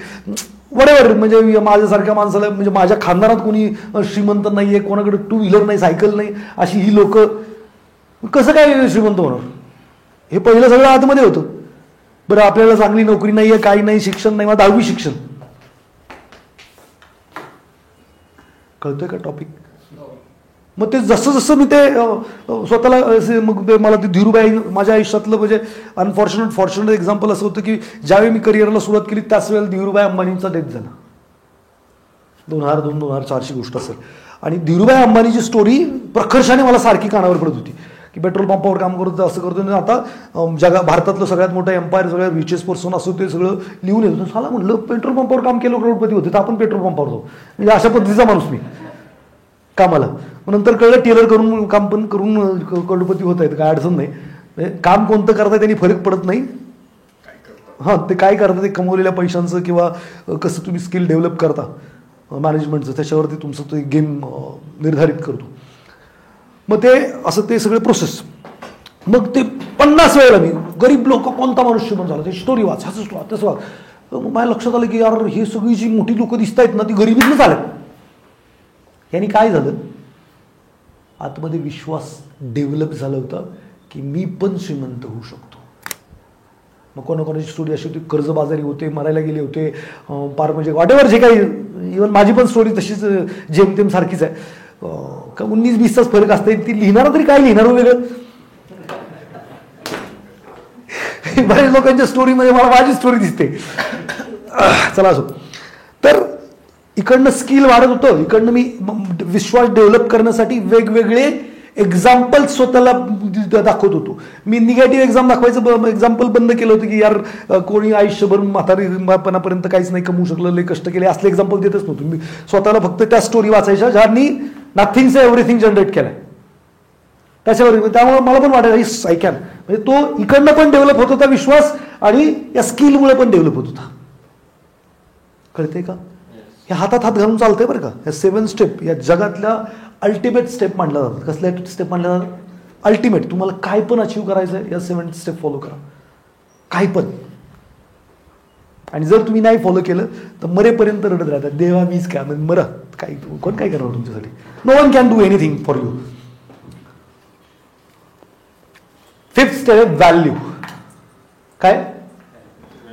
वडेवर. म्हणजे माझ्यासारख्या माणसाला, म्हणजे माझ्या खानदारात कोणी श्रीमंत नाही आहे, कोणाकडे 2 व्हीलर नाही, सायकल नाही, अशी ही लोक कसं काय श्रीमंत होणार. हे पहिलं सगळं आतमध्ये होतं. बरं आपल्याला चांगली नोकरी नाही आहे, काही नाही, शिक्षण नाही, मला 10वी शिक्षण. कळतोय का टॉपिक. मग ते जसं जसं मी ते स्वतःला मग मला ते धीरूभाई माझ्या आयुष्यातलं म्हणजे फॉर्च्युनेट एक्झाम्पल असं होतं की ज्यावेळी मी करिअरला सुरुवात केली त्याच वेळेला धीरूभाई अंबानींचा डेथ झाला. 2002-2004ची गोष्ट असेल. आणि धीरूभाई अंबानीची स्टोरी प्रखर्षाने मला सारखी कानावर पडत होती की पेट्रोल पंपावर काम करतो, असं करतो. आता भारतातलं सगळ्यात मोठं एम्पायर, सगळ्यात रिचेस्ट पर्सन असं ते सगळं लिहून येतो. साला म्हणलं पेट्रोल पंपावर काम केलं करोडपती होते, तर आपण पेट्रोल पंपावर जाऊ. म्हणजे अशा पद्धतीचा माणूस मी कामाला. नंतर कळलं टेलर करून काम पण करून करोडपती होत आहेत, काय अडचण नाही. म्हणजे काम कोणतं करताय त्यांनी फरक पडत नाही. हां, ते काय करतात ते कमवलेल्या पैशांचं किंवा कसं तुम्ही स्किल डेव्हलप करता मॅनेजमेंटचं, त्याच्यावरती तुमचं ते गेम निर्धारित करतो. मग ते असं ते सगळे प्रोसेस. मग ते 50 वेळेला मी गरीब लोक कोणता माणूस श्रीमंत झाला ते स्टोरी वाच, ह्याचं स्टोरी तसं वाच. मग माझ्या लक्षात आलं की यार ही सगळी जी मोठी लोकं दिसत आहेत ना ती गरिबीतूनच आल्यात. यांनी काय झालं, आतमध्ये विश्वास डेव्हलप झाला होता की मी पण श्रीमंत होऊ शकतो. मग कोणाकोणाची स्टोरी अशी होती, कर्जबाजारी होते, मरायला गेले होते, पार म्हणजे वॉटेवर जे काही. इव्हन माझी पण स्टोरी तशीच जेमतेम सारखीच आहे. का 19-20चाच फरक असते. ती लिहिणार तरी काय लिहिणार वेगळं. बऱ्याच लोकांच्या स्टोरीमध्ये मला माझी स्टोरी दिसते. चला असो. तर इकडनं स्किल वाढत होतं, इकडनं मी विश्वास डेव्हलप करण्यासाठी वेगवेगळे एक्झाम्पल स्वतःला दाखवत होतो. मी निगेटिव्ह एक्झाम्पल बंद केलं होतं की यार कोणी आयुष्यभर म्हातारीपणापर्यंत काहीच नाही कमवू शकलं, लय कष्ट केले, असले एक्झाम्पल देतच नव्हतो. मी स्वतःला फक्त त्या स्टोरी वाचायच्या ज्यांनी नथिंगचं एव्हरीथिंग जनरेट केलंय त्याच्यावर. त्यामुळे मला पण वाटायचं आय कॅन. म्हणजे तो इकडनं पण डेव्हलप होत होता विश्वास आणि या स्किलमुळे पण डेव्हलप होत होता. कळते का. हे हातात हात घालून चालतंय बरं का. या 7 स्टेप या जगातल्या अल्टिमेट स्टेप मानल्या जातात. कसल्या स्टेप मानल्या जातात, अल्टिमेट. तुम्हाला काय पण अचीव करायचं आहे या 7 स्टेप फॉलो करा, काय पण. आणि जर तुम्ही नाही फॉलो केलं तर मरेपर्यंत रडत राहतात, देवा मीच काय मरा, काय कोण काय करणार तुमच्यासाठी. No one can do anything for you. Fifth step आहे व्हॅल्यू. काय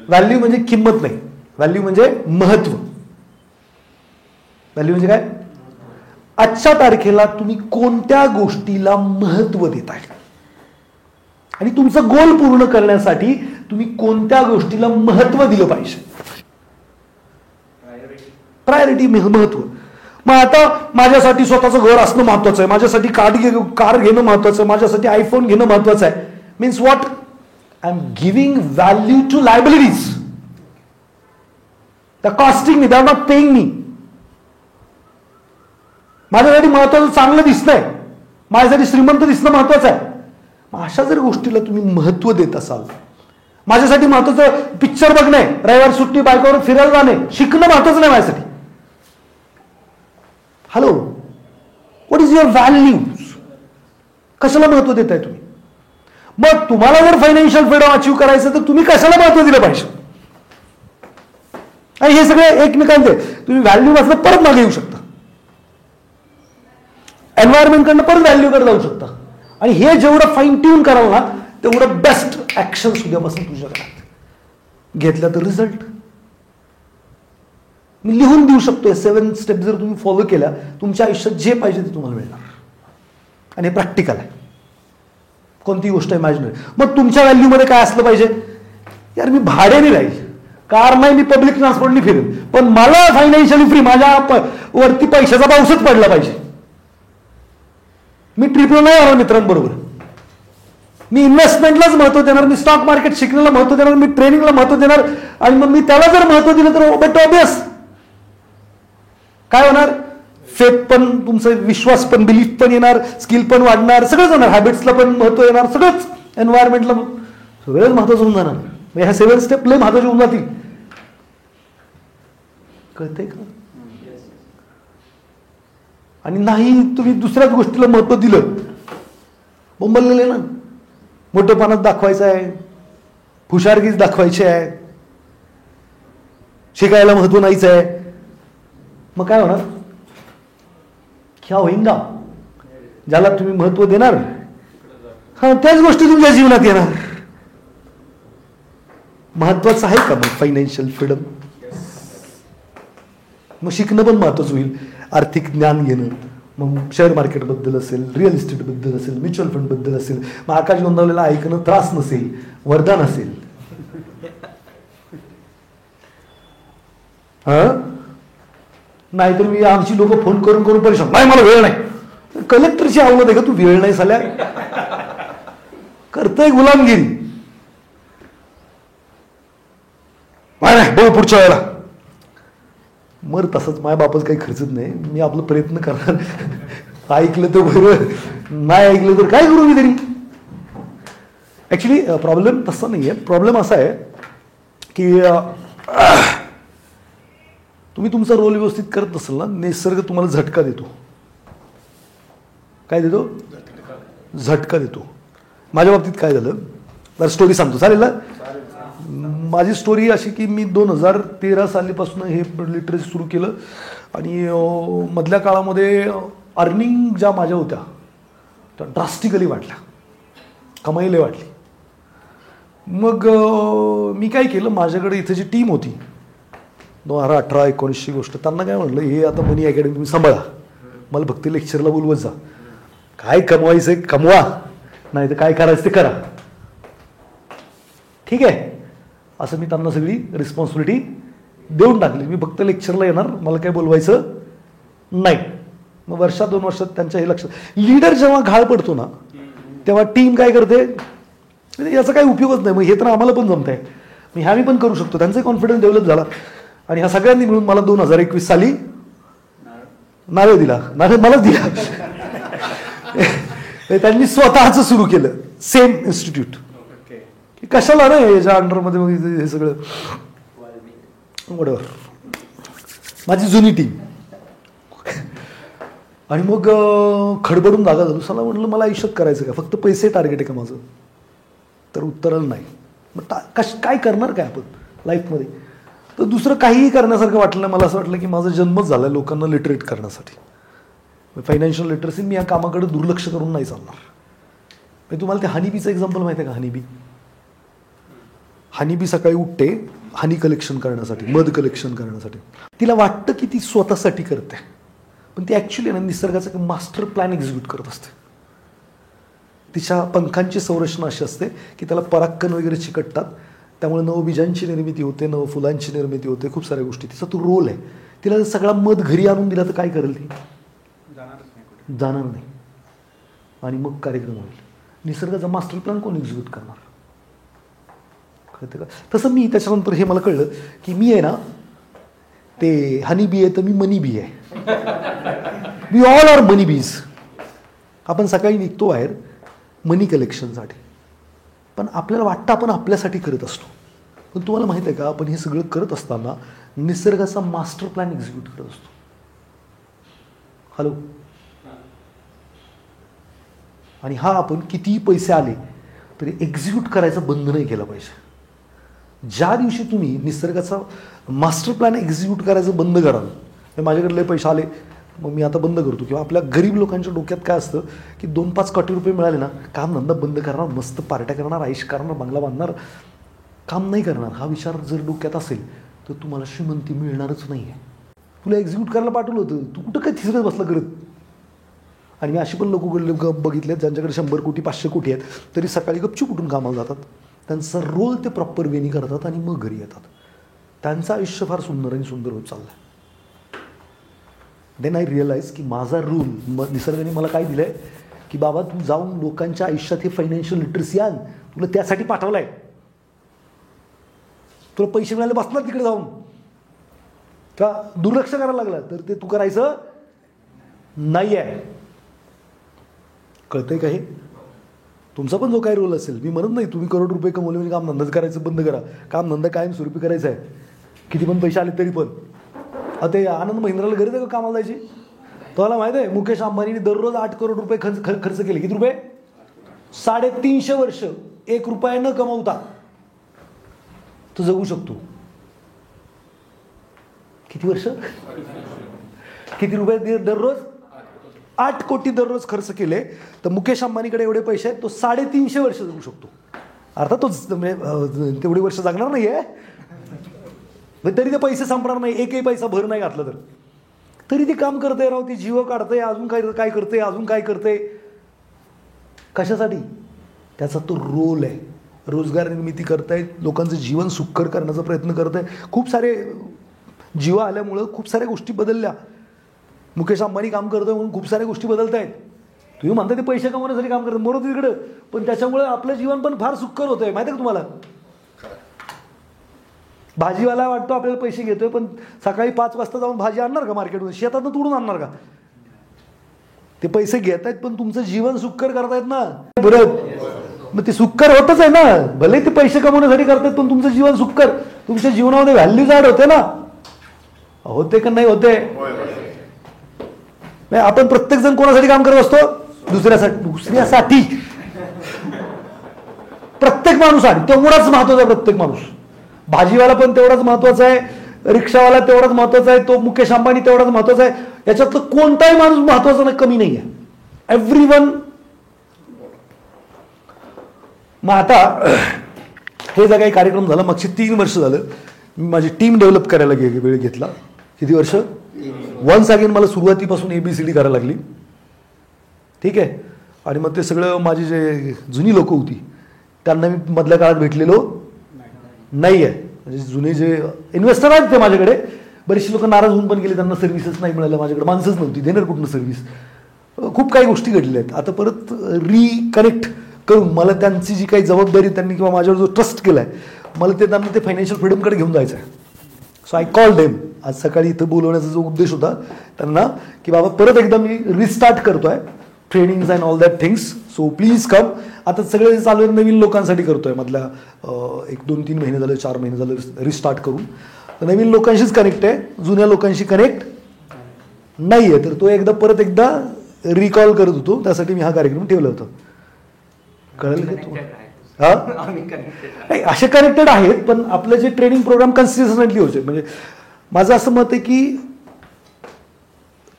व्हॅल्यू म्हणजे किंमत नाही, व्हॅल्यू म्हणजे महत्व. व्हॅल्यू म्हणजे काय? आजच्या तारखेला तुम्ही कोणत्या गोष्टीला महत्व देताय आणि तुमचं गोल पूर्ण करण्यासाठी तुम्ही कोणत्या गोष्टीला महत्व दिलं पाहिजे. प्रायोरिटी, महत्व. मग आता माझ्यासाठी स्वतःचं घर असणं महत्वाचं आहे, माझ्यासाठी कार घेणं महत्वाचं आहे, माझ्यासाठी आयफोन घेणं महत्वाचं आहे. Means what? I am giving value to liabilities. The costing me, they are not paying me. माझ्यासाठी महत्वाचं चांगलं दिसतंय, माझ्यासाठी श्रीमंत दिसणं महत्वाचं आहे. अशा जर गोष्टीला तुम्ही महत्व देत असाल, माझ्यासाठी महत्वाचं पिक्चर बघणे, रविवार सुट्टी, बायकावर फिरायला जाणे, शिकणं महत्वाचं नाही माझ्यासाठी. Hello, what is your values? कशाला महत्व देताय तुम्ही? मग तुम्हाला जर फायनान्शियल फ्रीडम अचीव्ह करायचं तर तुम्ही कशाला महत्व दिलं पाहिजे? आणि हे सगळे एकमेकांचे. तुम्ही व्हॅल्यू वाचलं परत मागे येऊ शकता, एन्व्हायरमेंटकडनं परत व्हॅल्यूकडे जाऊ शकता. आणि हे जेवढं फाईन ट्यून कराल ना तेवढं बेस्ट ऍक्शन उद्यापासून तुझ्याकडे घेतल्या तर रिझल्ट मी लिहून देऊ शकतोय. 7 स्टेप जर तुम्ही फॉलो केल्या तुमच्या आयुष्यात जे पाहिजे ते तुम्हाला मिळणार. आणि हे प्रॅक्टिकल आहे, कोणती गोष्ट इमॅजिनरी. मग तुमच्या व्हॅल्यूमध्ये काय असलं पाहिजे? यार मी भाड्याने राहील, कार नाही, मी पब्लिक ट्रान्सपोर्टने फिरेल, पण मला फायनान्शियली फ्री, माझ्या वरती पैशाचा पाऊसच पडला पाहिजे. मी ट्रिपला नाही आलो मित्रांबरोबर, मी इन्व्हेस्टमेंटलाच महत्व देणार, मी स्टॉक मार्केट शिकण्याला महत्व देणार, मी ट्रेनिंगला महत्व देणार. आणि मग मी त्याला जर महत्व दिलं तर बट ऑब्वियस काय होणार? फेथ पण, तुमचा विश्वास पण, बिलीफ पण येणार, स्किल पण वाढणार, सगळंच होणार. हॅबिट्सला पण महत्व येणार, सगळंच. एन्व्हायरमेंटला सगळंच महत्वाचं होऊन जाणार. ह्या 7 स्टेप लय महत्वाचे होऊन जातील. कळतंय का? आणि नाही तुम्ही दुसऱ्याच गोष्टीला महत्व दिलं, बोंबललेले ना. मोठेपणात दाखवायचं आहे, हुशारगीच दाखवायची आहे, शिकायला महत्व नाहीच आहे, मग काय होणार? क्या होईंगा? ज्याला तुम्ही महत्व देणार हा त्याच गोष्टी तुमच्या जीवनात येणार. महत्वाचं आहे का मग फायनान्शियल फ्रीडम? मग शिकणं पण महत्वाचं होईल, आर्थिक ज्ञान घेणं. मग शेअर मार्केटबद्दल असेल, रिअल इस्टेटबद्दल असेल, म्युच्युअल फंडबद्दल असेल, मग आकाश गोंधळलेला ऐकणं त्रास नसेल, वरदान असेल. नाहीतर मी आमची लोक फोन करून करून परेशान, नाही मला वेळ नाही. कलेक्टरची आवडत आहे का तू? वेळ नाही झाल्या करतोय गुलामगिरी. नाही बघू पुढच्या वेळेला. मर तसंच, माझ्या बापाच काही खर्चच नाही, मी आपला प्रयत्न करणार. ऐकलं तर बरं, नाही ऐकलं तर काय करू मी तरी. ऍक्च्युली प्रॉब्लेम तसा नाही आहे. प्रॉब्लेम असा आहे की तुम्ही तुमचा रोल व्यवस्थित करत असाल ना, निसर्ग तुम्हाला झटका देतो. काय देतो? झटका देतो. माझ्या बाबतीत काय झालं तर स्टोरी सांगतो, चालेल ना? माझी स्टोरी अशी की मी 2013 सालीपासून हे लिटरेचर सुरू केलं आणि मधल्या काळामध्ये अर्निंग ज्या माझ्या होत्या त्या ड्रास्टिकली वाढल्या, कमाईला वाढली. मग मी काय केलं, माझ्याकडे इथे जी टीम होती 2018-19ची गोष्ट, त्यांना काय म्हटलं, हे आता मनी अकॅडमी तुम्ही सांभाळा, मला फक्त लेक्चरला बोलवत जा, काय कमवायचं आहे कमवा, नाही तर काय करायचं ते करा, ठीक आहे. असं मी त्यांना सगळी रिस्पॉन्सिबिलिटी देऊन टाकली. मी फक्त लेक्चरला येणार, मला काय बोलवायचं नाही. मग वर्षात 2 वर्षात त्यांच्या हे लक्षात, लीडर जेव्हा घाळ पडतो ना तेव्हा टीम काय करते, याचा काही उपयोगच नाही, मग हे तर आम्हाला पण जमत आहे, मग ह्या मी पण करू शकतो. त्यांचा कॉन्फिडन्स डेव्हलप झाला आणि ह्या सगळ्यांनी मिळून मला 2021 साली नारळ दिला, नारळ मलाच दिला. त्यांनी स्वतःच सुरू केलं सेम इन्स्टिट्यूट. कशाला ना याच्या अंडरमध्ये मग हे सगळं वॉटेवर, माझी जुनी टीम. आणि मग खडबडून जागा झालो. सला म्हटलं मला आयुष्यात करायचं का, फक्त पैसे टार्गेट आहे का माझं? तर उत्तराला नाही. मग काय करणार काय आपण लाईफमध्ये? तर दुसरं काहीही करण्यासारखं वाटलं नाही. मला असं वाटलं की माझा जन्मच झाला लोकांना लिटरेट करण्यासाठी. फायनान्शियल लिटरसी, मी या कामाकडे दुर्लक्ष करून नाही चालणार. मी तुम्हाला ते हनीबीचं एक्झाम्पल माहिती आहे का? हनीबी सकाळी उठते हनी कलेक्शन करण्यासाठी, मध कलेक्शन करण्यासाठी. तिला वाटतं की ती स्वतःसाठी करते, पण ती ॲक्च्युली ना निसर्गाचा एक मास्टर प्लॅन एक्झिक्यूट करत असते. तिच्या पंखांची संरचना अशी असते की त्याला परागकण वगैरे चिकटतात, त्यामुळे नवबीजांची निर्मिती होते, नवफुलांची निर्मिती होते, खूप साऱ्या गोष्टी. तिचा तो रोल आहे. तिला जर सगळा मध घरी आणून दिला तर काय करेल ती? जाणार नाही. आणि मग कार्यक्रम होईल. निसर्गाचा मास्टर प्लॅन कोण एक्झिक्यूट करणार? कळतं का? तसं मी त्याच्यानंतर हे मला कळलं की मी आहे ना ते हनी बी आहे तर मी मनी बी आहे. वी ऑल आर मनी बीज. आपण सकाळी निघतो बाहेर मनी कलेक्शनसाठी, पण आपल्याला वाटतं आपण आपल्यासाठी करत असतो. पण तुम्हाला माहिती आहे का, आपण हे सगळं करत असताना निसर्गाचा मास्टर प्लॅन एक्झिक्यूट करत असतो. हॅलो. आणि हा आपण कितीही पैसे आले तरी एक्झिक्यूट करायचं बंद नाही केलं पाहिजे. ज्या दिवशी तुम्ही निसर्गाचा मास्टर प्लॅन एक्झिक्यूट करायचं बंद कराल, माझ्याकडे लय पैसे आले मग मी आता बंद करतो, किंवा आपल्या गरीब लोकांच्या डोक्यात काय असतं की 2-5 कोटी रुपये मिळाले ना काम धंदा बंद करणार, मस्त पार्ट्या करणार, आयुष करणार, बंगला बांधणार, काम नाही करणार. हा विचार जर डोक्यात असेल तर तुम्हाला श्रीमंती मिळणारच नाही आहे. तुला एक्झिक्यूट करायला पाठवलं होतं, तू कुठं काय थिसरत बसला करत. आणि मी अशी पण लोक बघितले ज्यांच्याकडे 100 कोटी 500 कोटी आहेत तरी सकाळी गपचूप उठून कामाला जातात. त्यांचा रोल ते प्रॉपर वेनी करतात आणि मग घरी येतात. त्यांचं आयुष्य फार सुंदर आणि सुंदर होत चाललं आहे. देन आय रिअलाइज की माझा रूल निसर्गाने मला काय दिलं आहे की बाबा तू जाऊन लोकांच्या आयुष्यात हे फायनान्शियल लिटरसी आण, तुला त्यासाठी पाठवलं आहे. तुला पैसे मिळाले बसणार तिकडे जाऊन का दुर्लक्ष करायला लागला तर ते तू करायचं नाही आहे. कळतंय का? हे तुमचा पण जो काही रोल असेल, मी म्हणत नाही तुम्ही करोड रुपये कमवले म्हणजे कामधंदाच करायचं बंद करा. कामधंदा कायम स्वरूपी करायचा आहे, किती पण पैसे आले तरी पण. आता ते आनंद महिंद्राला गरज आहे का कामाला जायची? तुम्हाला माहिती आहे मुकेश अंबानीने दररोज 8 करोड रुपये खर्च केले. किती रुपये? 350 वर्ष 1 रुपया न कमवता तो जगू शकतो. किती वर्ष? किती रुपये दररोज? 8 कोटी दररोज खर्च केले तर मुकेश अंबानीकडे एवढे पैसे आहेत, तो 350 वर्ष जगू शकतो. अर्थात तो तेवढी वर्ष जगणार नाहीये, तरी ते पैसे संपणार नाही. एकही पैसा भर नाही घातला तरी ती काम करते राव, ती जीव काढते, अजून काय करते, अजून काय करते. कशासाठी? त्याचा तो रोल आहे. रोजगार निर्मिती करतायत, लोकांचं जीवन सुखकर करण्याचा प्रयत्न करत आहे. खूप सारे जीव आल्यामुळं खूप साऱ्या गोष्टी बदलल्या. मुकेश अंबानी काम करतोय म्हणून खूप साऱ्या गोष्टी बदलत आहेत. तुम्ही म्हणता ते पैसे कमवण्यासाठी काम करतात, बरोबर तिकडं, पण त्याच्यामुळे आपलं जीवन पण फार सुखकर होतंय. माहिती आहे का तुम्हाला? भाजीवाला वाटतो आपल्याला पैसे घेतोय, पण सकाळी 5 वाजता जाऊन भाजी आणणार का मार्केटमध्ये? शेतातनं तोडून आणणार का? ते पैसे घेत आहेत पण तुमचं जीवन सुखकर करतायत ना, बरोबर? मग ते सुखकर होतच आहे ना. भले ते पैसे कमवण्यासाठी करतात पण तुमचं जीवन सुखकर, तुमच्या जीवनामध्ये व्हॅल्यूज ऍड होते ना. होते का नाही होते? आपण प्रत्येक जण कोणासाठी काम करत असतो? दुसऱ्यासाठी. प्रत्येक माणूस आहे तेवढाच महत्वाचा आहे. प्रत्येक माणूस. भाजीवाला पण तेवढाच महत्वाचा आहे, रिक्षावाला तेवढाच महत्वाचा आहे, तो मुकेश अंबानी तेवढाच महत्वाचा आहे. याच्यातलं कोणताही माणूस महत्वाचा नाही, कमी नाही आहे. एव्हरीवन. मग आता हे जे काही कार्यक्रम झाला, मागची 3 वर्ष झालं मी माझी टीम डेव्हलप करायला वेळ घेतला. किती वर्ष? वन्स अगेन मला सुरुवातीपासून ABCD करायला लागली. ठीक आहे. आणि मग ते सगळं माझी जे जुनी लोक होती त्यांना मी मधल्या काळात भेटलेलो नाही आहे. म्हणजे जुने जे इन्व्हेस्टर आहेत ते माझ्याकडे बरेचसे लोक नाराज होऊन पण गेले, त्यांना सर्व्हिसेस नाही मिळाल्या, माझ्याकडे माणसंच नव्हती, देणार कुठून सर्व्हिस. खूप काही गोष्टी घडलेल्या आहेत. आता परत रिकनेक्ट करून मला त्यांची जी काही जबाबदारी त्यांनी किंवा माझ्यावर जो ट्रस्ट केला आहे मला त्यांना ते फायनान्शियल फ्रीडमकडे घेऊन जायचं आहे. सो आय कॉल डेम. आज सकाळी इथं बोलवण्याचा जो उद्देश होता त्यांना की बाबा परत एकदा मी रिस्टार्ट करतोय trainings and all that things. So please come. आता सगळे चालू आहे नवीन लोकांसाठी करतोय. मधल्या 1-2-3 महिने झाले, 4 महिने झाले रिस्टार्ट करून. नवीन लोकांशीच कनेक्ट आहे, जुन्या लोकांशी कनेक्ट नाही आहे. तर तो परत एकदा रिकॉल करत होतो, त्यासाठी मी हा कार्यक्रम ठेवला होता. कळलं का तुम्हाला? नाही असे कनेक्टेड आहेत पण आपलं जे ट्रेनिंग प्रोग्राम कन्सिस्टंटली होते. म्हणजे माझं असं मत आहे की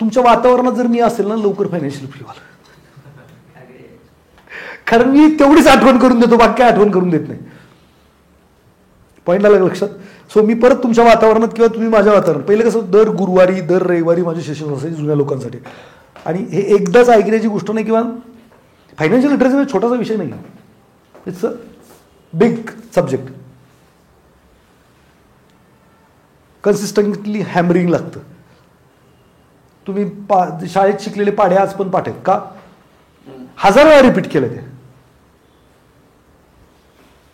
तुमच्या वातावरणात जर मी असेल ना लवकर फायनान्शियल फ्री व्हाल. कारण मी तेवढीच आठवण करून देतो, बाकी काय आठवण करून देत नाही. पॉईंट आलं लक्षात? सो मी परत तुमच्या वातावरणात किंवा तुम्ही माझ्या वातावरणात, पहिले कसं दर गुरुवारी दर रविवारी माझे सेशन असायचे जुन्या लोकांसाठी, आणि हे एकदाच ऐकण्याची गोष्ट नाही, किंवा फायनान्शियल लिटरसी छोटासा विषय नाही, it's a big subject. Consistently hammering लागतं. तुम्ही शाळेत शिकलेले पाढे आज पण पाठ आहेत का? 1000 वेळा रिपीट केलं ते.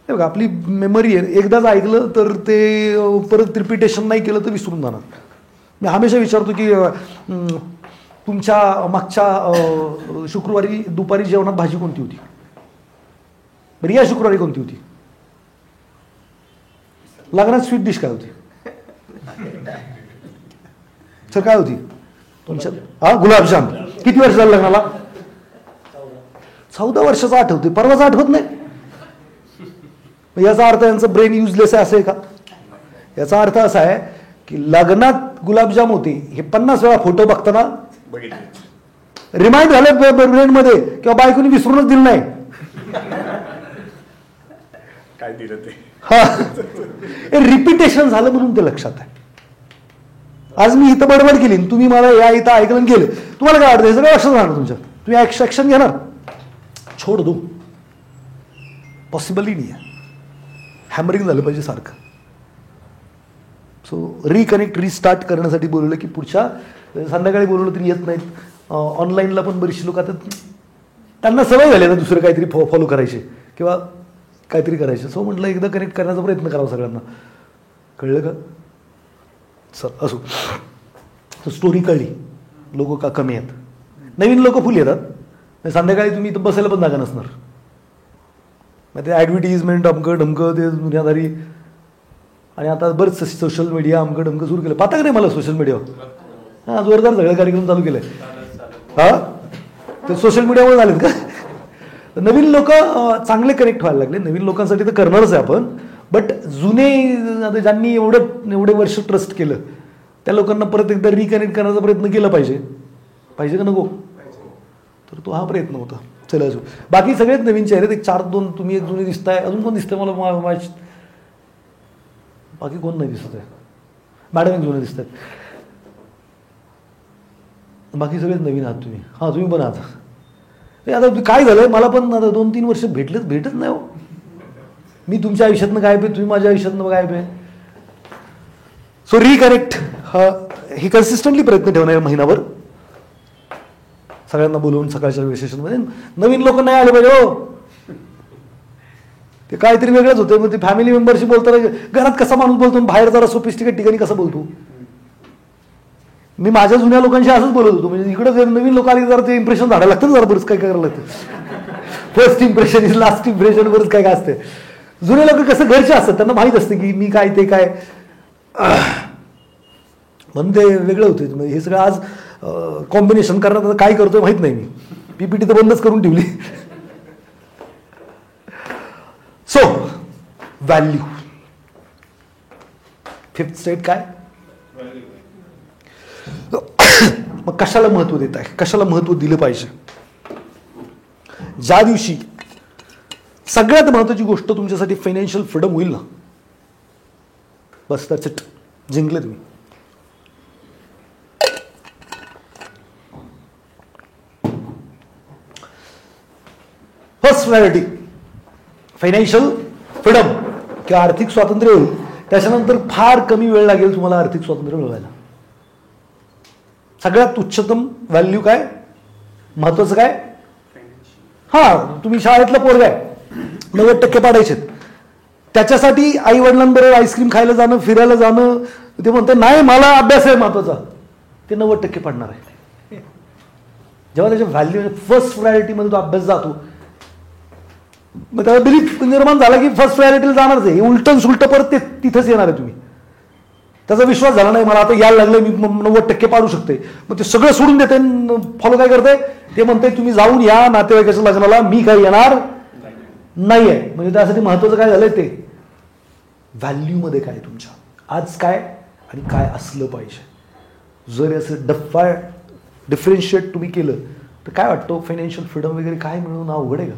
हे बघा, आपली मेमरी आहे, एकदाच ऐकलं तर ते परत रिपिटेशन नाही केलं तर विसरून जाणार. मी हमेशा विचारतो की तुमच्या मागच्या शुक्रवारी दुपारी जेवणात भाजी कोणती होती, बरं या शुक्रवारी कोणती होती, लग्नात स्वीट डिश काय होती सर, काय होती तुमच्या? गुलाबजाम. किती वर्ष झालं लग्नाला? 14 वर्षाचं आठवते, परवाच आठवत नाही. याचा अर्थ यांचं ब्रेन युजलेस आहे असं आहे का? याचा अर्थ असा आहे की लग्नात गुलाबजाम होते हे 50 वेळा फोटो बघताना रिमाइंड झालं ब्रेनमध्ये, किंवा बायकोनी विसरूनच दिलं नाही काय दिलं ते. हा, रिपिटेशन झालं म्हणून ते लक्षात आहे. आज मी इथं बडबड केली, तुम्ही मला या इथं ऐकलं गेले, तुम्हाला काय वाटतं? हे सगळं लक्षात राहणार तुमच्या, तुम्ही ऍक्शन घेणार, छोड दो, पॉसिबल ही नाही आहे. हॅमरिंग झालं पाहिजे सारखं. सो रिकनेक्ट रिस्टार्ट करण्यासाठी बोलवलं की पुढच्या संध्याकाळी बोलवलं तरी येत नाहीत. ऑनलाईनला पण बरीचशी लोक आता त्यांना सवय झाली ना दुसरं काहीतरी फॉलो करायचे किंवा काहीतरी करायचे. सो म्हटलं एकदा कनेक्ट करण्याचा प्रयत्न करावा सगळ्यांना. कळलं का? सर असो, स्टोरी कळली, लोक का कमी आहेत, नवीन लोक फुल येतात. संध्याकाळी तुम्ही इथं बसायला पण जागा नसणार. मग ते ॲडव्हर्टिजमेंट अमकं ढमकं ते दुनियादारी, आणि आता बरंच सोशल मीडिया अमकं ढमकं सुरू केलं. पाहता का नाही मला सोशल मीडियावर? हां, जोरदार सगळे कार्यक्रम चालू केले. हां, ते सोशल मीडियावर झालेत का? नवीन लोक चांगले कनेक्ट व्हायला लागले. नवीन लोकांसाठी तर करणारच आहे आपण, बट जुने ज्यांनी एवढे वर्ष ट्रस्ट केलं त्या लोकांना परत एकदा रिकनेक्ट करण्याचा प्रयत्न केला पाहिजे. पाहिजे का नको? तर तो हा प्रयत्न होता. चला अजून बाकी सगळेच नवीन चेहरे, एक 4-2 तुम्ही, एक जुने दिसताय. अजून कोण दिसतंय मला? बाकी कोण नाही दिसत आहे. मॅडम एक जुने दिसत आहेत. बाकी सगळेच नवीन आहात तुम्ही. हां, तुम्ही पण आहात. आता काय झालंय, मला पण आता 2-3 वर्ष भेटत नाही हो. मी तुमच्या आयुष्यातनं गायब आहे, तुम्ही माझ्या आयुष्यातनं गायब आहे. सो रिकनेक्ट ही कन्सिस्टंटली प्रयत्न ठेवणार महिनाभर, सगळ्यांना बोलवून सकाळच्या सेशनमध्ये. नवीन लोक नाही आले पाहिजे हो, ते काहीतरी वेगळंच होतं. मग ते फॅमिली मेंबरशी बोलताना घरात कसा माणूस बोलतो, बाहेर जरा सोफिस्टिकेट ठिकाणी कसं बोलतो. मी माझ्या जुन्या लोकांशी असंच बोलत होतो. म्हणजे इकडे जर नवीन लोक आली जरा ते इम्प्रेशन झाडायला लागतं ना, जरा बरंच काय करायला लागतं. First impression is last impression, बरंच काय काय असते. जुने लोक कसं घरचे असतात, त्यांना माहीत असतं की मी काय ते काय, म्हणून ते वेगळं होतं. हे सगळं आज कॉम्बिनेशन करण्यात आता काय करतोय माहित नाही. मी पीपीटी तर बंदच करून ठेवली. सो व्हॅल्यू, फिफ्थ स्टेट काय? मग कशाला महत्व देत आहे, कशाला महत्व दिलं पाहिजे? ज्या दिवशी सगळ्यात महत्वाची गोष्ट तुमच्यासाठी फायनान्शियल फ्रीडम होईल ना, बस दॅट्स इट, जिंकले तुम्ही. फर्स्ट प्रायोरिटी फायनान्शियल फ्रीडम किंवा आर्थिक स्वातंत्र्य होईल. त्याच्यानंतर फार कमी वेळ लागेल तुम्हाला आर्थिक स्वातंत्र्य मिळवायला. सगळ्यात उच्चतम व्हॅल्यू काय, महत्वाचं काय? हा, तुम्ही शाळेतला पोरगा आहे, 90% पाडायचे, त्याच्यासाठी आई वडिलांबरोबर आईस्क्रीम खायला जाणं, फिरायला जाणं, ते म्हणते नाही मला अभ्यास आहे महत्वाचा, ते 90% पडणार आहे. जेव्हा त्याच्या व्हॅल्यू फर्स्ट प्रायोरिटीमध्ये तो अभ्यास जातो, मग त्याला बिलीफ निर्माण झाला की फर्स्ट प्रायोरिटीला जाणारच आहे. उलटन सुलट परत ते तिथंच येणार आहे. तुम्ही त्याचा विश्वास झाला नाही, मला आता यायला लागलं, मी 90% पाडू शकते, मग ते सगळं सोडून देते. फॉलो काय करते, ते म्हणते तुम्ही जाऊन या नातेवाईकाच्या लग्नाला, मी काय येणार नाही आहे. म्हणजे त्यासाठी महत्वाचं काय झालंय, ते व्हॅल्यू मध्ये काय तुमच्या आज काय आणि काय असलं पाहिजे. जर असं डिफरेन्शिएट तुम्ही केलं तर काय वाटतं, फायनान्शियल फ्रीडम वगैरे काय मिळवणं अवघड आहे का?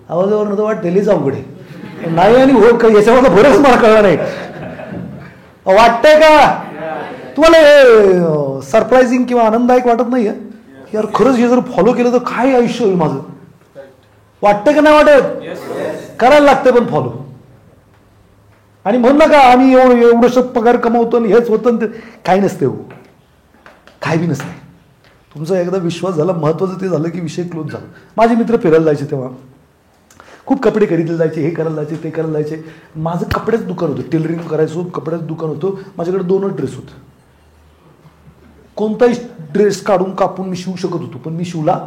आवाजावर नव्हतं वाटतं लईच अवघड आहे. नाही आणि हो का याच्यामध्ये बरंच मला कळलं नाही. वाटतंय का तुम्हाला सरप्रायझिंग किंवा आनंददायक वाटत नाही यार खरंच हे जर फॉलो केलं तर काय आयुष्य होईल माझं. वाटतं का नाही वाटत. करायला लागतं पण फॉलो. आणि म्हण ना का आम्ही एवढंसं पगार कमावतो आणि हेच होतं ते काही नसते हो. काय बी नसते. तुमचा एकदा विश्वास झाला महत्वाचं ते झालं की विषय क्लोज झाला. माझे मित्र फिरायला जायचे तेव्हा खूप कपडे खरेदीला जायचे, हे करायला जायचे, ते करायला जायचे. माझं कपड्याचं दुकान होतं, टेलरिंग करायचो, कपड्याचं दुकान होतं. माझ्याकडे 2च ड्रेस होते. कोणताही ड्रेस काढून कापून मी शिवू शकत होतो, पण मी शिवला.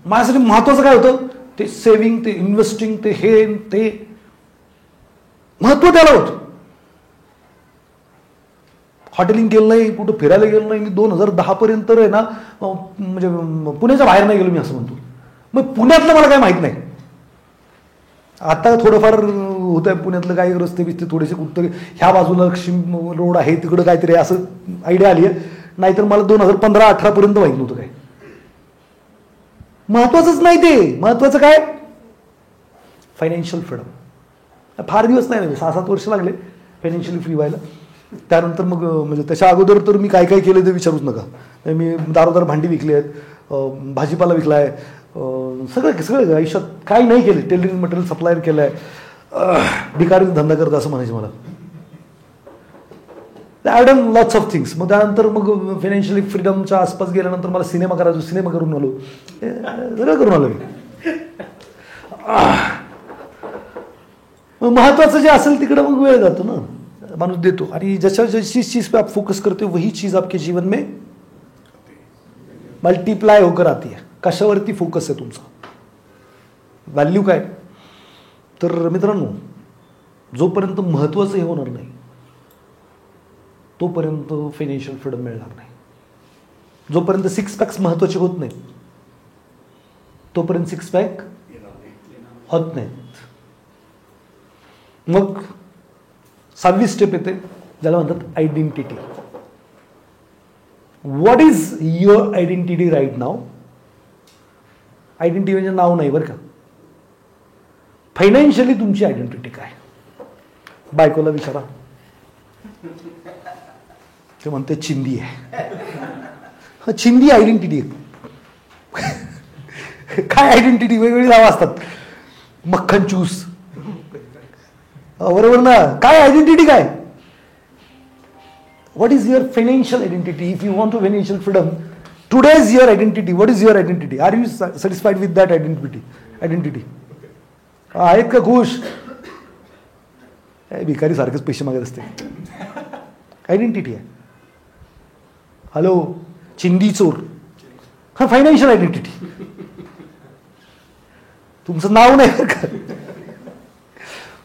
माझ्यासाठी महत्वाचं काय होतं ते सेव्हिंग, ते इन्व्हेस्टिंग, ते हे ते महत्व त्याला होतं. हॉटेलिंग केलं नाही, कुठं फिरायला गेलो नाही मी. 2010 पर्यंत आहे ना म्हणजे पुण्याच्या बाहेर नाही गेलो मी असं म्हणतो. मग पुण्यातलं मला काय माहित नाही. आता थोडंफार होत आहे पुण्यातलं काही रस्ते बिस्ते थोडेसे कुठतरी ह्या बाजूला लक्ष्मी रोड आहे तिकडं काहीतरी असं आयडिया आली आहे. नाहीतर मला 2015-18 पर्यंत माहित नव्हतं काय. महत्वाचंच नाही ते. महत्वाचं काय फायनान्शियल फ्रीडम. फार दिवस नाही 6-7 वर्ष लागले फायनान्शियली फ्री व्हायला. त्यानंतर मग म्हणजे त्याच्या अगोदर तर मी काय काय केलं ते विचारूच नका. मी दारोदार भांडी विकली आहेत, भाजीपाला विकला आहे, सगळं आयुष्यात काही नाही केलं. टेलरिंग मटेरियल सप्लायर केलं आहे, भिकारीचा धंदा करत असं म्हणायचं मला. I done lots of things. मग त्यानंतर मग फायनान्शियली फ्रीडमच्या आसपास गेल्यानंतर मला सिनेमा करायचो, सिनेमा करून आलो, सगळं करून आलो मी. महत्वाचं जे असेल तिकडे मग वेळ जातो ना, माणूस देतो. आणि जैसी चीज पे आप फोकस करते हो वही चीज आपके जीवन में मल्टीप्लाय होकर आती है. कशावरती फोकस आहे तुमचा, व्हॅल्यू काय. तर मित्रांनो जोपर्यंत महत्वाचं हे होणार नाही तोपर्यंत फायनान्शियल फ्रीडम मिळणार नाही. जोपर्यंत 6 पॅक्स महत्वाचे होत नाही तोपर्यंत 6 पॅक होत नाहीत. मग 6वी स्टेप येते ज्याला म्हणतात identity. What is your identity right नाव. आयडेंटिटी म्हणजे नाव नाही बरं का. फायनान्शियली तुमची आयडेंटिटी काय. बायकोला विचारा, ते म्हणते चिंदी आहे. चिंदी आयडेंटिटी आहे. काय आयडेंटिटी वेगवेगळी नावं असतात. मक्खन चूस बरोबर ना. काय आयडेंटिटी काय. What is your financial identity. If you want to financial freedom today is your identity. What is your identity. Are you satisfied with that identity. आहेत का खुश. भिकारी सारखेच पैसे मागत असते. आयडेंटिटी आहे. हॅलो चिंदी चोर हा फायनान्शियल आयडेंटिटी. तुमचं नाव नाही बरं का.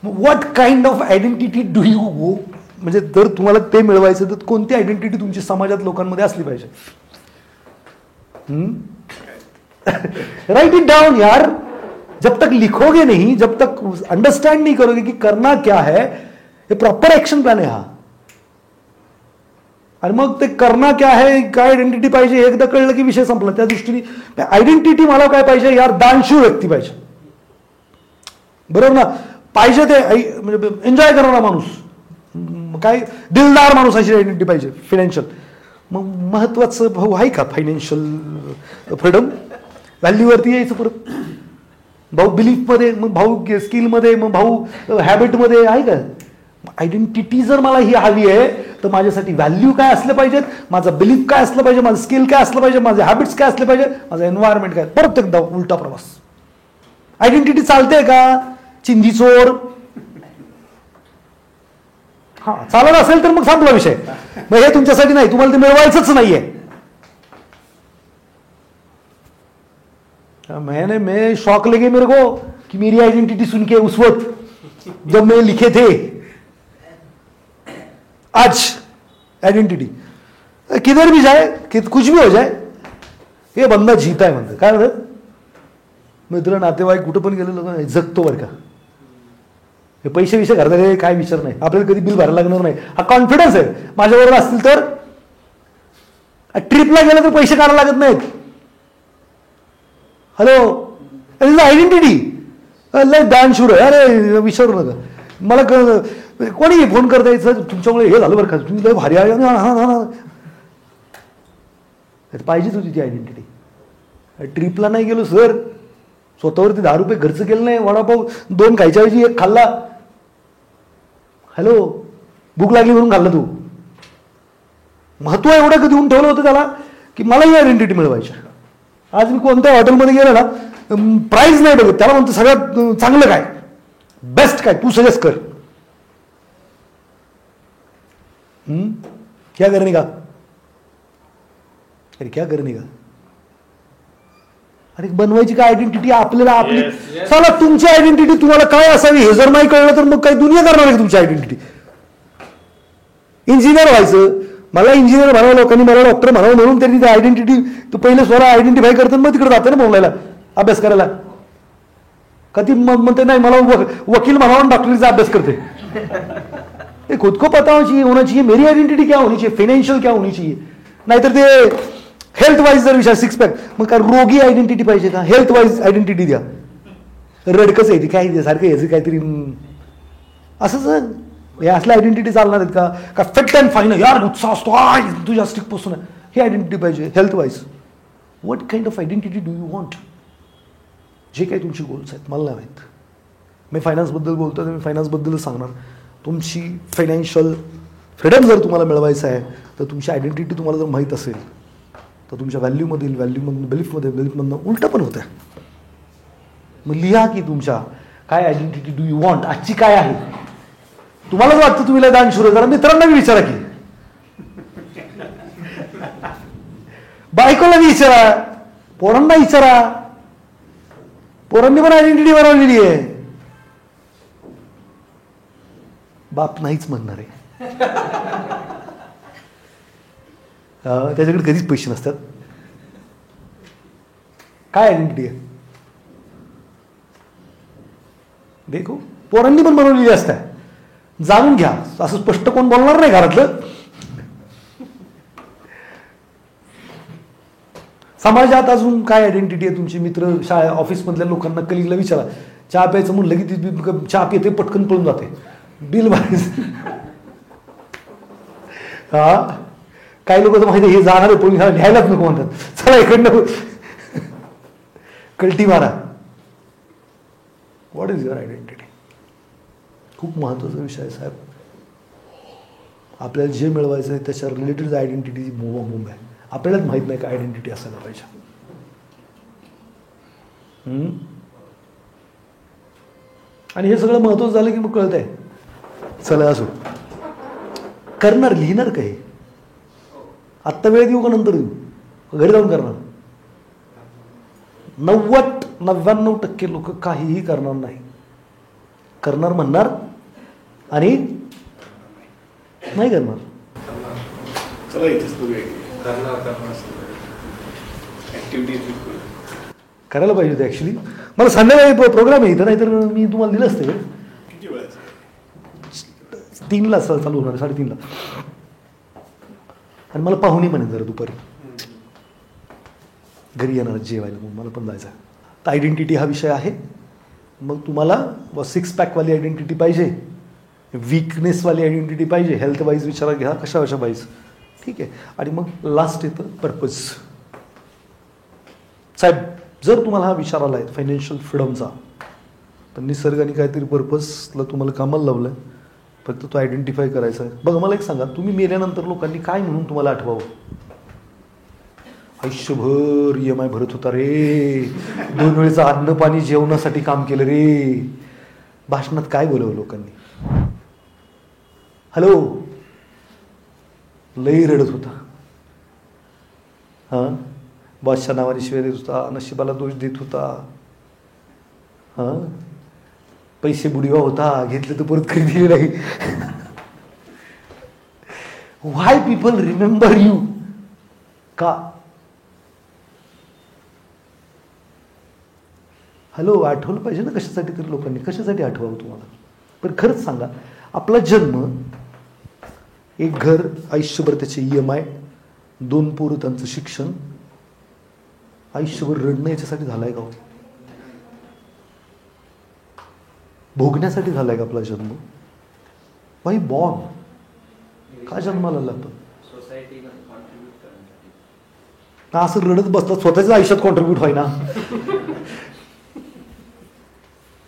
What kind of identity do you go. म्हणजे जर तुम्हाला ते मिळवायचं तर कोणती आयडेंटिटी तुमची समाजात लोकांमध्ये असली पाहिजे. राइट इट डाउन यार. जब तक लिखोगे नहीं, जब तक अंडरस्टैंड नहीं करोगे कि करना क्या है, ये प्रॉपर एक्शन प्लॅन आहे हा. आणि मग ते करना क्या है, काय आयडेंटिटी पाहिजे एकदा कळलं की विषय संपला. त्या दृष्टीने आयडेंटिटी मला काय पाहिजे यार, दानशूर व्यक्ती पाहिजे. बरोबर ना. पाहिजे ते म्हणजे एन्जॉय करणारा माणूस, काय दिलदार माणूस अशी आयडेंटिटी पाहिजे फायनान्शियल. मग महत्वाचं भाऊ आहे का फायनान्शियल फ्रीडम. व्हॅल्यूवरती यायचं परत. भाऊ बिलीफमध्ये, मग भाऊ स्किलमध्ये, मग भाऊ हॅबिटमध्ये आहे का. आयडेंटिटी जर मला ही हवी आहे तर माझ्यासाठी व्हॅल्यू काय असलं पाहिजेत, माझा बिलीफ काय असलं पाहिजे, माझं स्किल काय असलं पाहिजे, माझे हॅबिट्स काय असले पाहिजे, माझं एन्व्हायरमेंट काय. परत एकदा उलटा प्रवास. आयडेंटिटी चालते का चिंदी चोर. हा चालत असेल तर मग संपला विषय. मग हे तुमच्यासाठी नाही, तुम्हाला ते मिळवायचंच नाहीये. मैं शौक लगे मेरे को कि मेरी आइडेंटिटी सुन के उस वक्त जब मैं लिखे थे आज आइडेंटिटी किधर भी जाए कुछ भी हो जाए ये बंदा जीता है म्हणतात. काय म्हणतात मित्र नातेवाईक कुठं पण गेलेलो जगतो बरं का. हे पैसे विषय घरदार हे काय विचार नाही. आपल्याला कधी बिल भरायला लागणार नाही हा कॉन्फिडन्स आहे. माझ्याबरोबर असतील तर ट्रिपला गेलं तर पैसे काढायला लागत नाहीत. Hello identity. लय दानशूर आहे, अरे विचारू नका. मला कोणी फोन करता यायचं तुमच्यामुळे हे झालं बरं का, तुम्ही लय भारी आहे. पाहिजेच होती ती आयडेंटिटी. ट्रिपला नाही गेलो सर, स्वतःवरती 10 रुपये खर्च केले नाही, वडापाव 2 खायच्या ऐवजी 1 खाल्ला. हॅलो, भूक लागली म्हणून खाल्लं तू. महत्व एवढं कधी देऊन ठेवलं होतं त्याला की मलाही आयडेंटिटी मिळवायची. आज मी कोणत्या हॉटेलमध्ये गेलो ना, प्राईज नाही बघत, त्याला म्हणतो सगळ्यात चांगलं काय, बेस्ट काय, तू सजेस्ट कर. क्या करणे का, अरे क्या करणे का, अरे बनवायची काय आयडेंटिटी आपल्याला आपली. चला तुमची आयडेंटिटी तुम्हाला काय असावी हे जर नाही कळलं तर मग काही दुनिया करणार आहे तुमची आयडेंटिटी. इंजिनियर व्हायचं, मला इंजिनियर म्हणावं, लोकांनी मला डॉक्टर म्हणावं, म्हणून त्यांनी त्या आयडेंटिटी तू पहिले स्वतः आयडेंटिफाय करतात मग तिकडे जाते ना बोलायला, अभ्यास करायला. कधी म्हणते नाही मला वकील म्हणावं, डॉक्टरीचा अभ्यास करते. खुद को पता होना चाहिए मेरी आइडेंटिटी क्या होनी चाहिए, फाइनेंशियल क्या होनी चाहिए. नाहीतर ते हेल्थ वाईज जर विचार 6 पॅक, मग काय रोगी आयडेंटिटी पाहिजे का, हेल्थ वाईज आयडेंटिटी द्या. रडकच आहे ती काय सारखं याचं काहीतरी असंच. हे असल्या आयडेंटिटी चालणार आहेत का फिट अँड फाईन यार उत्साह असतो तुझ्या स्टिक पासून, ही आयडेंटिटी पाहिजे health wise. What kind of identity do you want. जे काही तुमचे गोल्स आहेत मला नाही माहीत. मी फायनान्सबद्दल बोलतो तर मी फायनान्सबद्दलच सांगणार. तुमची फायनान्शियल फ्रीडम जर तुम्हाला मिळवायचं आहे तर तुमची आयडेंटिटी तुम्हाला जर माहीत असेल तर तुमच्या व्हॅल्यूमधून बिलीफमधनं उलटं पण होतं. मग लिहा की तुमच्या काय आयडेंटिटी डू यू वॉन्ट, आजची काय आहे. तुम्हाला जर वाटतं तुम्ही दानशूर, जरा मित्रांना मी विचारा की, बायकोला विचारा, पोरांना विचारा. पोरांनी पण आयडेंटिटी बनवलेली आहे. बाप नाहीच म्हणणार आहे, त्याच्याकडे कधीच पैसे नसतात. काय आयडेंटिटी आहे देखो, पोरांनी पण बनवलेली असते. जाणून घ्या, असं स्पष्ट कोण बोलणार नाही घरातलं. समाजात अजून काय आयडेंटिटी आहे तुमची. मित्र, शाळा, ऑफिसमधल्या लोकांना, कलिगला विचारा. चहा प्यायचं म्हणलं की ती चहा पिते पटकन पळून जाते, बिल भरायचं. हा, काही लोक तर माहिती हे जाणार आहे पळून, घ्यायलाच नको म्हणतात, चला इकडनं कल्टी मारा. What is your identity. खूप महत्त्वाचा विषय आहे साहेब. आपल्याला जे मिळवायचं आहे त्याच्या रिलेटेड आयडेंटिटीची बोंब आहे. आपल्यालाच माहीत नाही का आयडेंटिटी असायला पाहिजे. आणि हे सगळं महत्त्वाचं झालं की मग कळत आहे. चला असो, करणार, लिहिणार काय, आत्ता वेळ देऊ का नंतर देऊ, घरी जाऊन करणार. 99% लोक काहीही करणार नाही. करणार म्हणणार आणि नाही करणार. चला इथेच बघूया. करायला पाहिजे होते ॲक्च्युली. मला संध्याकाळी प्रोग्राम आहे इथं, नाहीतर मी तुम्हाला दिलं असतं. किती वेळाचं 3ला चालू होणार, 3:30ला. आणि मला पाहुणे म्हणेन जरा दुपारी घरी येणार जेवायला, मग मला पण जायचं आहे. तर आयडेंटिटी हा विषय आहे. मग तुम्हाला 6 पॅकवाली आयडेंटिटी पाहिजे, वीकनेसवाली आयडेंटिटी पाहिजे, हेल्थ वाईज विचारा घ्या कशा वाईज, ठीक आहे. आणि मग लास्ट येतं पर्पज. साहेब जर तुम्हाला हा विचार आला आहे फायनान्शियल फ्रीडमचा, तर निसर्गाने काहीतरी पर्पजला तुम्हाला कामाला लावलं आहे. फक्त तो आयडेंटिफाय करायचा आहे. बघा मला एक सांगा, तुम्ही मेल्यानंतर लोकांनी काय म्हणून तुम्हाला आठवावं. आयुष्यभर EMI भरत होता रे, 2 वेळेचं अन्न पाणी जेवणासाठी काम केलं रे. भाषणात काय बोलावं लोकांनी. हॅलो, लई रडत होता, हां, बादशाह नावाने शिवाय देत होता, नशिबाला दोष देत होता, हां, पैसे बुडीवा होता, घेतले तर परत कधी दिले नाही. व्हाय पीपल रिमेंबर यू. का. हॅलो, आठवलं पाहिजे ना कशासाठी तरी लोकांनी. कशासाठी आठवावं तुम्हाला. पण खरंच सांगा, आपला जन्म, एक घर, आयुष्यभर त्याचे EMI, 2 पोरं त्यांचं शिक्षण, आयुष्यभर रडणं याच्यासाठी झालंय का. भोगण्यासाठी झालाय का आपला जन्म? वाई बॉर्न? का जन्माला आला आपण? सोसायटीला कॉन्ट्रीब्यूट करण्यासाठी. ना असं रडत बसतात स्वतःच्या आयुष्यात कॉन्ट्रीब्यूट व्हाय ना.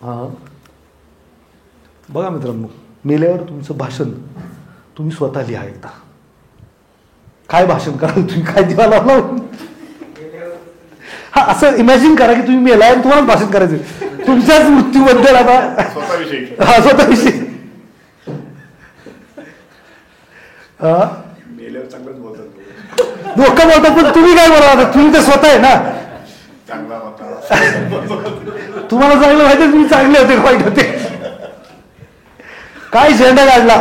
हा बघा मित्रांनो, मेल्यावर तुमचं भाषण तुम्ही स्वतः लिहा एकदा. काय भाषण कराल तुम्ही? काय दिवा लावला? हा असं इमॅजिन करा की तुम्ही मेलाय आणि तुम्हाला भाषण करायचं तुमच्याच मृत्यूबद्दल. आता स्वतःविषयी. हा स्वतःविषयी मेल्यावर चांगलंच बोलतात लोक बोलतात, पण तुम्ही काय बोला? आता तुम्ही तर स्वतः आहे ना. चांगला होता. तुम्हाला चांगलं माहिती, तुम्ही चांगले होते का वाईट होते? काय झेंडा काढला?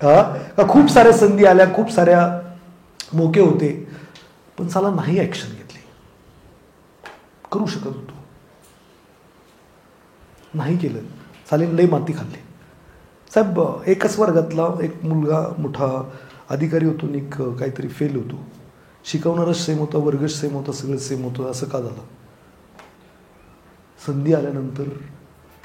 का खूप साऱ्या संधी आल्या, खूप साऱ्या मोके होते, पण चला नाही ऍक्शन घेतली. करू शकत होतो, नाही केलं. चालेल, लई माती खाल्ली. साहेब, एकाच वर्गातला एक मुलगा मोठा अधिकारी होतो आणि एक काहीतरी फेल होतो. शिकवणारच सेम होता, वर्गच सेम होता, सगळं सेम होतं. असं का झालं? संधी आल्यानंतर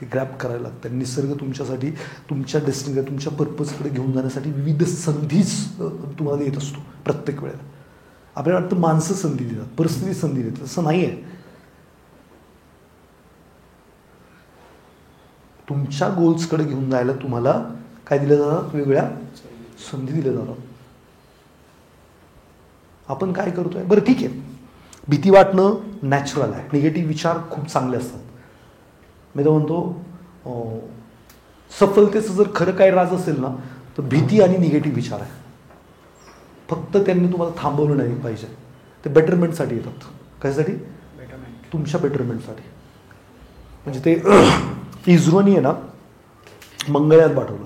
ते ग्रॅब करायला लागतात. निसर्ग तुमच्यासाठी, तुमच्या डेस्टिनीकडे, तुमच्या पर्पजकडे घेऊन जाण्यासाठी विविध संधीच तुम्हाला देत असतो प्रत्येक वेळेला. आपल्याला वाटतं माणसं संधी देतात, परिस्थिती संधी देतात. असं नाही आहे. तुमच्या गोल्सकडे घेऊन जायला तुम्हाला काय दिलं जातात? वेगवेगळ्या संधी दिल्या जातात. आपण काय करतोय? बरं ठीक आहे, भीती वाटणं नॅचरल आहे. निगेटिव्ह विचार खूप चांगले असतात. मी तर म्हणतो, सफलतेचं जर खरं काय राज असेल ना, तर भीती आणि निगेटिव्ह विचार आहे. फक्त त्यांनी तुम्हाला थांबवलं नाही पाहिजे. ते बेटरमेंटसाठी येतात. कशासाठी? तुमच्या बेटरमेंटसाठी. म्हणजे ते इस्रोनी आहे ना मंगळयान पाठवलं.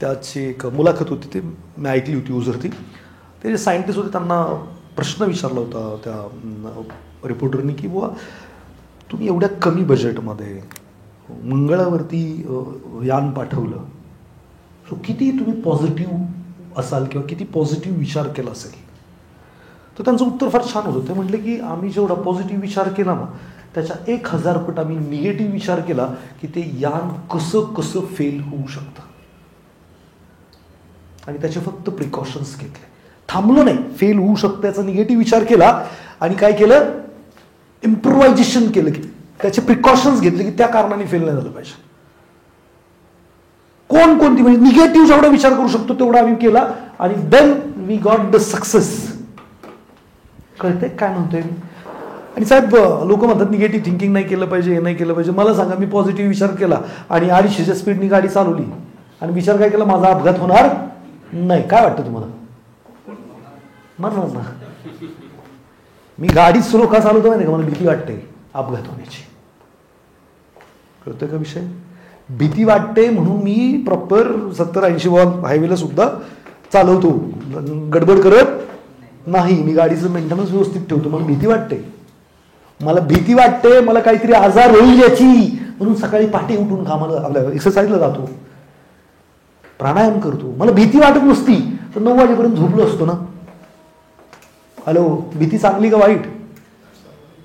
त्याची एक मुलाखत होती, ते मी ऐकली होती यूजवरती. ते जे सायंटिस्ट होते त्यांना प्रश्न विचारला होता त्या रिपोर्टरनी की बुवा, तुम्ही एवढ्या कमी बजेटमध्ये मंगळावरती यान पाठवलं, सो किती तुम्ही पॉझिटिव्ह असाल किंवा किती पॉझिटिव्ह विचार केला असेल? तर त्यांचं उत्तर फार छान होतं. ते म्हटले की आम्ही जेवढा पॉझिटिव्ह विचार केला ना, त्याच्या 1000 पट आम्ही निगेटिव्ह विचार केला की ते यान कसं कसं फेल होऊ शकतं, आणि त्याचे फक्त प्रिकॉशन्स घेतले. थांबलो नाही, फेल होऊ शकतं याचा निगेटिव्ह विचार केला आणि काय केलं? इम्प्रोव्हायझेशन केलं, की त्याचे प्रिकॉशन्स घेतले की त्या कारणाने फेल नाही झालं पाहिजे. कोणती म्हणजे निगेटिव्ह जेवढा विचार करू शकतो तेवढा आम्ही केला, आणि then we got the success. कळतंय काय म्हणतोय मी? आणि साहेब, लोक म्हणतात निगेटिव्ह थिंकिंग नाही केलं पाहिजे, हे नाही केलं पाहिजे. मला सांगा, मी पॉझिटिव्ह विचार केला आणि 250च्या स्पीडनी गाडी चालवली आणि विचार काय केला? माझा अपघात होणार नाही. काय वाटतं तुम्हाला? म्हणणार ना, मी गाडी स्लो का चालवतो माहिती का? मला भीती वाटते अपघात होण्याची. कळतोय का विषय? भीती वाटते म्हणून मी प्रॉपर 70-80 वॉल हायवेला सुद्धा चालवतो, गडबड करत नाही. मी गाडीचं मेंटेनन्स व्यवस्थित ठेवतो. मला भीती वाटते. मला भीती वाटते मला काहीतरी आजार होईल याची, म्हणून सकाळी पहाटे उठून कामाला आपल्या एक्सरसाइजला जातो, प्राणायाम करतो. मला भीती वाटत नसती तर 9 वाजेपर्यंत झोपलो असतो ना. हॅलो, भीती चांगली का वाईट?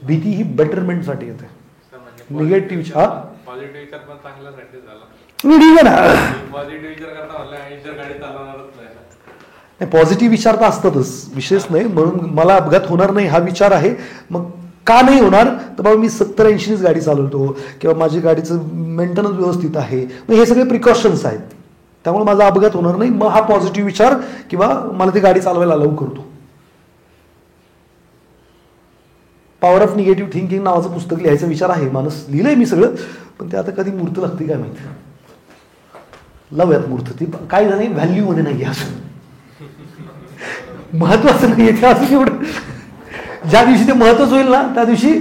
भीती ही बेटरमेंटसाठी येते. निगेटिव्ह विचार, पॉझिटिव्ह विचार पण चांगल्यासाठी झाला. ठीक आहे ना. पॉझिटिव्ह विचार करता म्हणलं 80 गाडी चालवणारच नाही. नाही, पॉझिटिव्ह विचार तर असतातच, विशेष नाही. म्हणून मला अपघात होणार नाही हा विचार आहे. मग का नाही होणार? तर बाबा मी 70-80नीच गाडी चालवतो किंवा माझी गाडीचं मेंटेनन्स व्यवस्थित आहे. मग हे सगळे प्रिकॉशन्स आहेत, त्यामुळे माझा अपघात होणार नाही. मग हा पॉझिटिव्ह विचार किंवा मला ती गाडी चालवायला अलाउ करतो. पॉवर ऑफ निगेटिव्ह थिंकिंग नावाचं पुस्तक लिहायचा विचार आहे. माणूस लिहिलंय मी सगळं, पण ते आता कधी मूर्त लागते काय माहिती. लावूयात मूर्त. ती काय झाली व्हॅल्यू मध्ये नाही, असं महत्वाचं नाही आहे असं एवढं. ज्या दिवशी ते महत्वच होईल ना त्या दिवशी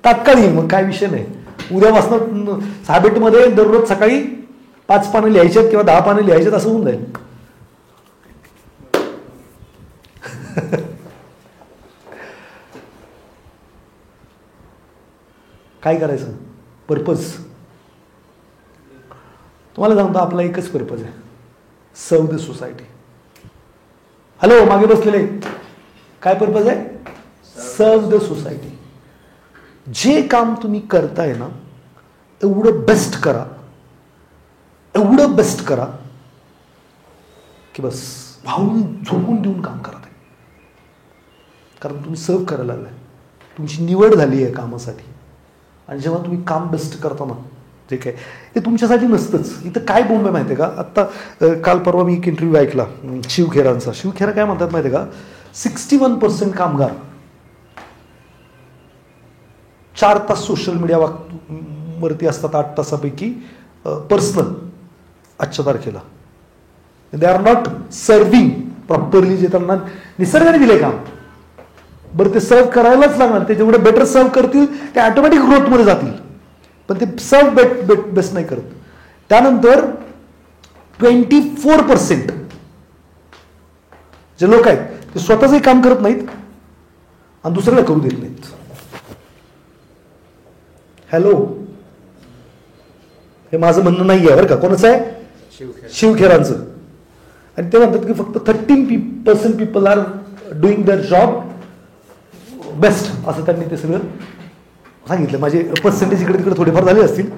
तात्काळ येईल, मग काय विषय नाही. उद्यापासून हॅबिटमध्ये दररोज सकाळी 5 पानं लिहायच्यात किंवा 10 पानं लिहायच्यात असं होऊन जाईल. काय करायचं? पर्पज. तुम्हाला सांगतो, आपला एकच पर्पज आहे, सर्व द सोसायटी. हॅलो, मागे बसलेले, काय पर्पज आहे? Serve the society. जे काम तुम्ही करताय ना, एवढं बेस्ट करा, एवढं बेस्ट करा की बस वाहून झोपून देऊन काम करा ते. कारण तुम्ही सर्व करायला लागलाय, तुमची निवड झाली आहे कामासाठी. आणि जेव्हा तुम्ही काम बेस्ट करता ना, जे काय ते तुमच्यासाठी नसतंच. इथं काय बोंब आहे माहिती आहे का? आत्ता काल परवा मी एक इंटरव्ह्यू ऐकला शिवखेरांचा. शिवखेरा काय म्हणतात माहिती आहे का? 61% कामगार 4 तास सोशल मीडिया वरती असतात, 8 तासापैकी पर्सनल आजच्या तारखेला. दे आर नॉट सर्विंग प्रॉपरली जे त्यांना निसर्गाने दिले काम. बरं, ते सर्व करायलाच लागणार. ते जेवढे बेटर सर्व करतील ते ऑटोमॅटिक ग्रोथमध्ये जातील, पण ते सर्व बेस्ट नाही करत. त्यानंतर 24% जे लोक आहेत ते स्वतःचंही काम करत नाहीत आणि दुसऱ्याला करू देत नाहीत. हॅलो, हे माझं म्हणणं नाही आहे बरं का. कोणाचं आहे? शिवखेरांचं. आणि ते म्हणतात की फक्त 13% people are doing their job best, असं त्यांनी ते सगळं सांगितलं. माझे पर्सेंटेज इकडे तिकडे थोडेफार झाले असतील.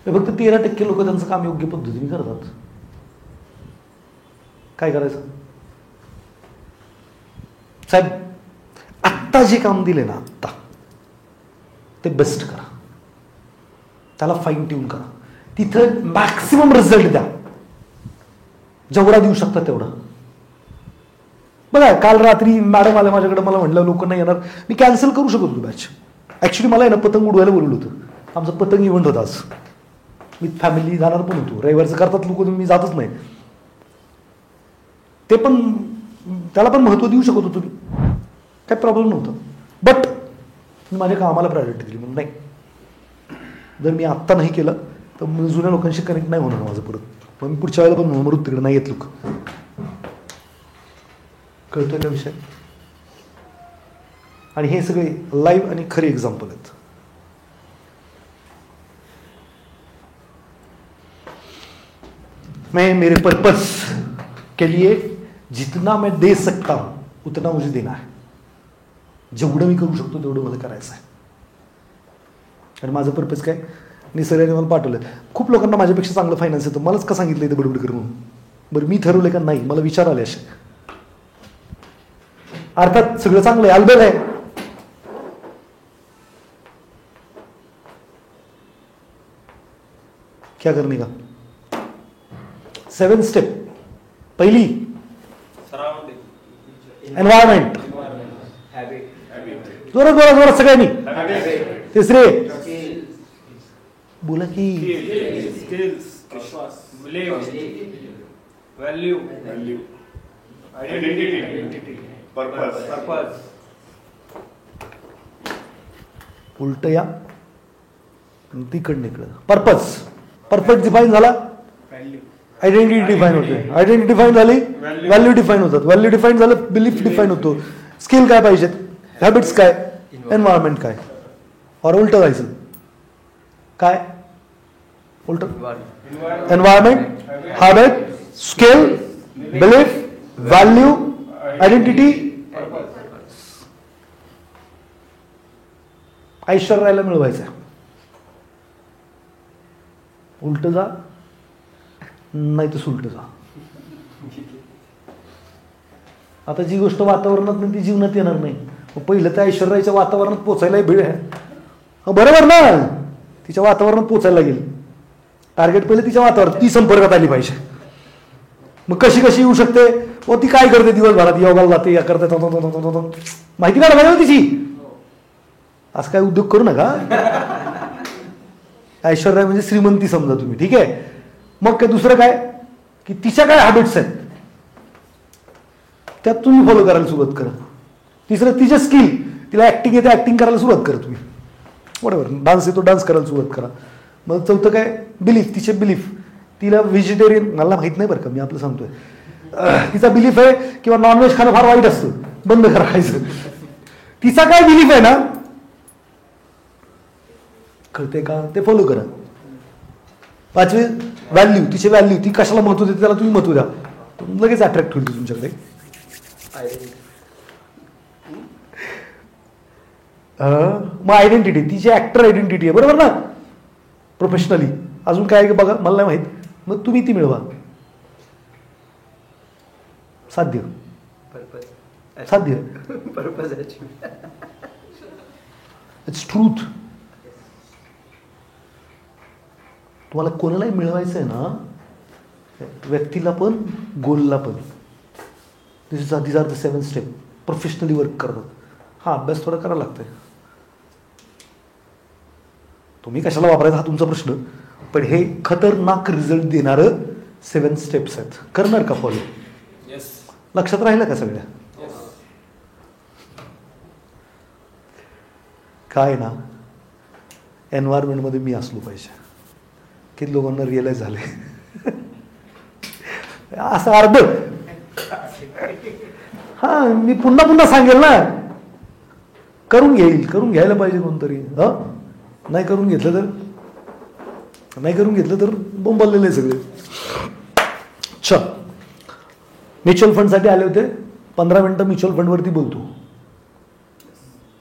फक्त 13% लोक त्यांचं काम योग्य पद्धतीने करतात. काय करायचं साहेब? आत्ता जे काम दिले ना, आत्ता ते बेस्ट करा, त्याला फाईन ट्यून करा, तिथं मॅक्सिमम रिझल्ट द्या, जेवढा देऊ शकता तेवढा. बघा, काल रात्री मॅडम आल्या माझ्याकडे, मला म्हटलं लोक नाही येणार. मी कॅन्सल करू शकत होतो बॅच. ॲक्च्युली मला आहे ना पतंग उडवायला बोलवलं होतं. आमचं पतंग इव्हेंट होता आज. मी फॅमिली जाणार पण होतो. रविवारचं करतात लोक, मी जातच नाही. ते पण त्याला पण महत्त्व देऊ शकत होतो मी, काही प्रॉब्लेम नव्हता. बट मी माझ्या कामाला प्रायोरिटी दिली. म्हणून नाही, जर मी आत्ता नाही केलं तर जुन्या लोकांशी कनेक्ट नाही होणार माझं परत. मग मी पुढच्या वेळेला पण मरून तिकडे नाही येत लोक. कळतोय का विषय? आणि हे सगळे लाईव्ह आणि खरे एक्झाम्पल आहेत. मैं मेरे पर्पस के लिए जितना मैं दे सकता हूं उतना मुझे देना है. जेवढं मी करू शकतो तेवढं मला करायचं आहे. आणि माझं पर्पज काय? निसर्गाने मला पाठवलं. खूप लोकांना माझ्यापेक्षा चांगलं फायनान्स येतं. मलाच का सांगितलं इथं बडबड कर म्हणून? बरं, मी ठरवलंय का नाही? मला विचार आले असे. अर्थात सगळं चांगलं आहे, अलबेल आहे. क्या करणे का? 7 स्टेप. पहिली एन्व्हायरमेंट, जोरात जोरात जोरात सगळ्यांनी. तिसरे बोला की व्हॅल्यू, आयडेंटिटी, पर्पज. उलट या तिकडनं इकडं. पर्पज परफेक्ट डिफाईन झाला, आयडेंटिटी डिफाईन होते. आयडेंटिटी डिफाईन झाली, व्हॅल्यू डिफाईन होतात. व्हॅल्यू डिफाईन झालं, बिलीफ डिफाईन होतो. स्किल काय पाहिजेत, हॅबिट्स काय, एन्व्हायरमेंट काय. और उलट जायचं काय? उलट environment, habit, skill, belief, value, identity. ऐश्वर्याला मिळवायचं. उलट जा, नाही तर सुलट जा. आता जी गोष्ट वातावरणात नाही ती जीवनात येणार नाही. पहिलं त्या ऐश्वर्याच्या वातावरणात पोचायला भेळ आहे. बरोबर ना? तिच्या वातावरणात पोचायला लागेल. टार्गेट पहिले तिच्या वातावरणात, ती संपर्कात आली पाहिजे. मग कशी कशी येऊ शकते? व ती काय करते दिवसभरात? योगाला जाते, या करते, माहिती काढा पाहिजे तिची. असं काय उद्योग करू नका. ऐश्वर्या म्हणजे श्रीमंती समजा तुम्ही, ठीक आहे. मग काय दुसरं काय की तिच्या काय हॅबिट्स आहेत त्यात तुम्ही फॉलो करायला सुरुवात करा. तिसरं तिचे स्किल, तिला ऍक्टिंग येते, ऍक्टिंग करायला सुरुवात करा तुम्ही. बरोबर, डान्स येतो, डान्स करायला सुरुवात करा. मग चौथं काय? बिलीफ, तिचे बिलीफ. तिला व्हेजिटेरियन, मला माहित नाही बरं का, मी आपलं सांगतोय. तिचा बिलीफ आहे किंवा नॉनव्हेज खाणं फार वाईट असतं, बंद करायचं. तिचा काय बिलीफ आहे ना, कळते का? ते फॉलो करा. पाचवी व्हॅल्यू, तिचे व्हॅल्यू, ती कशाला महत्व देते त्याला तुम्ही महत्व द्या, लगेच अट्रॅक्ट होईल तुमच्याकडे. मग आयडेंटिटी, तिची ऍक्टर आयडेंटिटी आहे, बरोबर ना, प्रोफेशनली. अजून काय आहे बघा, मला नाही माहित. मग तुम्ही ती मिळवा. साध्य, पर्पज साध्य. Purpose it's truth. तुम्हाला कोणालाही मिळवायचं आहे ना, व्यक्तीला पण गोलला पण. This are the 7 step. Professionally work करणं. हा अभ्यास थोडा करायला लागतोय. तुम्ही कशाला वापरायचा हा तुमचा प्रश्न, पण हे खतरनाक रिझल्ट देणारं 7 स्टेप्स आहेत. करणार का फॉलो? येस. लक्षात राहिलं का सगळ्या? काय ना, एन्व्हायरमेंटमध्ये मी असलो पाहिजे. किती लोकांना रिअलाइज झाले असं अर्ध. हा, मी पुन्हा पुन्हा सांगेल ना, करून घ्यायला पाहिजे कोणतरी. नाही करून घेतलं तर बोंबलेले सगळे. चल, म्युच्युअल फंडसाठी आले होते, 15 मिनिटं म्युच्युअल फंडवरती बोलतो.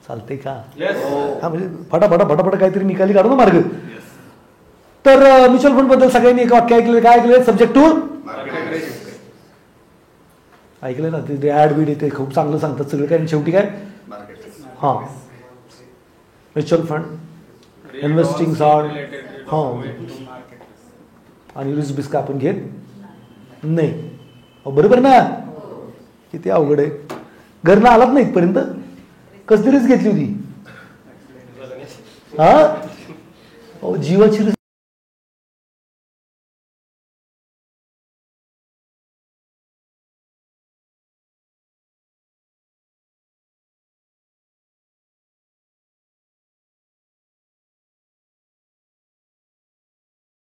चालते का? हा, म्हणजे फटाफट काहीतरी निकाली काढू ना मार्ग. तर म्युच्युअल फंड बद्दल सगळ्यांनी एक वाक्य ऐकलं. काय ऐकलं? सब्जेक्ट टू ऐकलं ना, ते ऍड बीड येते, खूप चांगलं सांगतात सगळं काय. शेवटी काय? हां, म्युच्युअल फंड इन्व्हेस्टिंग आणि रिस्क बिस्क आपण घेत नाही. बरोबर ना? किती अवघड आहे. घरनं आलात नाही इथपर्यंत, कसली रिस्क घेतली होती? हा, जीवाची रिस्क.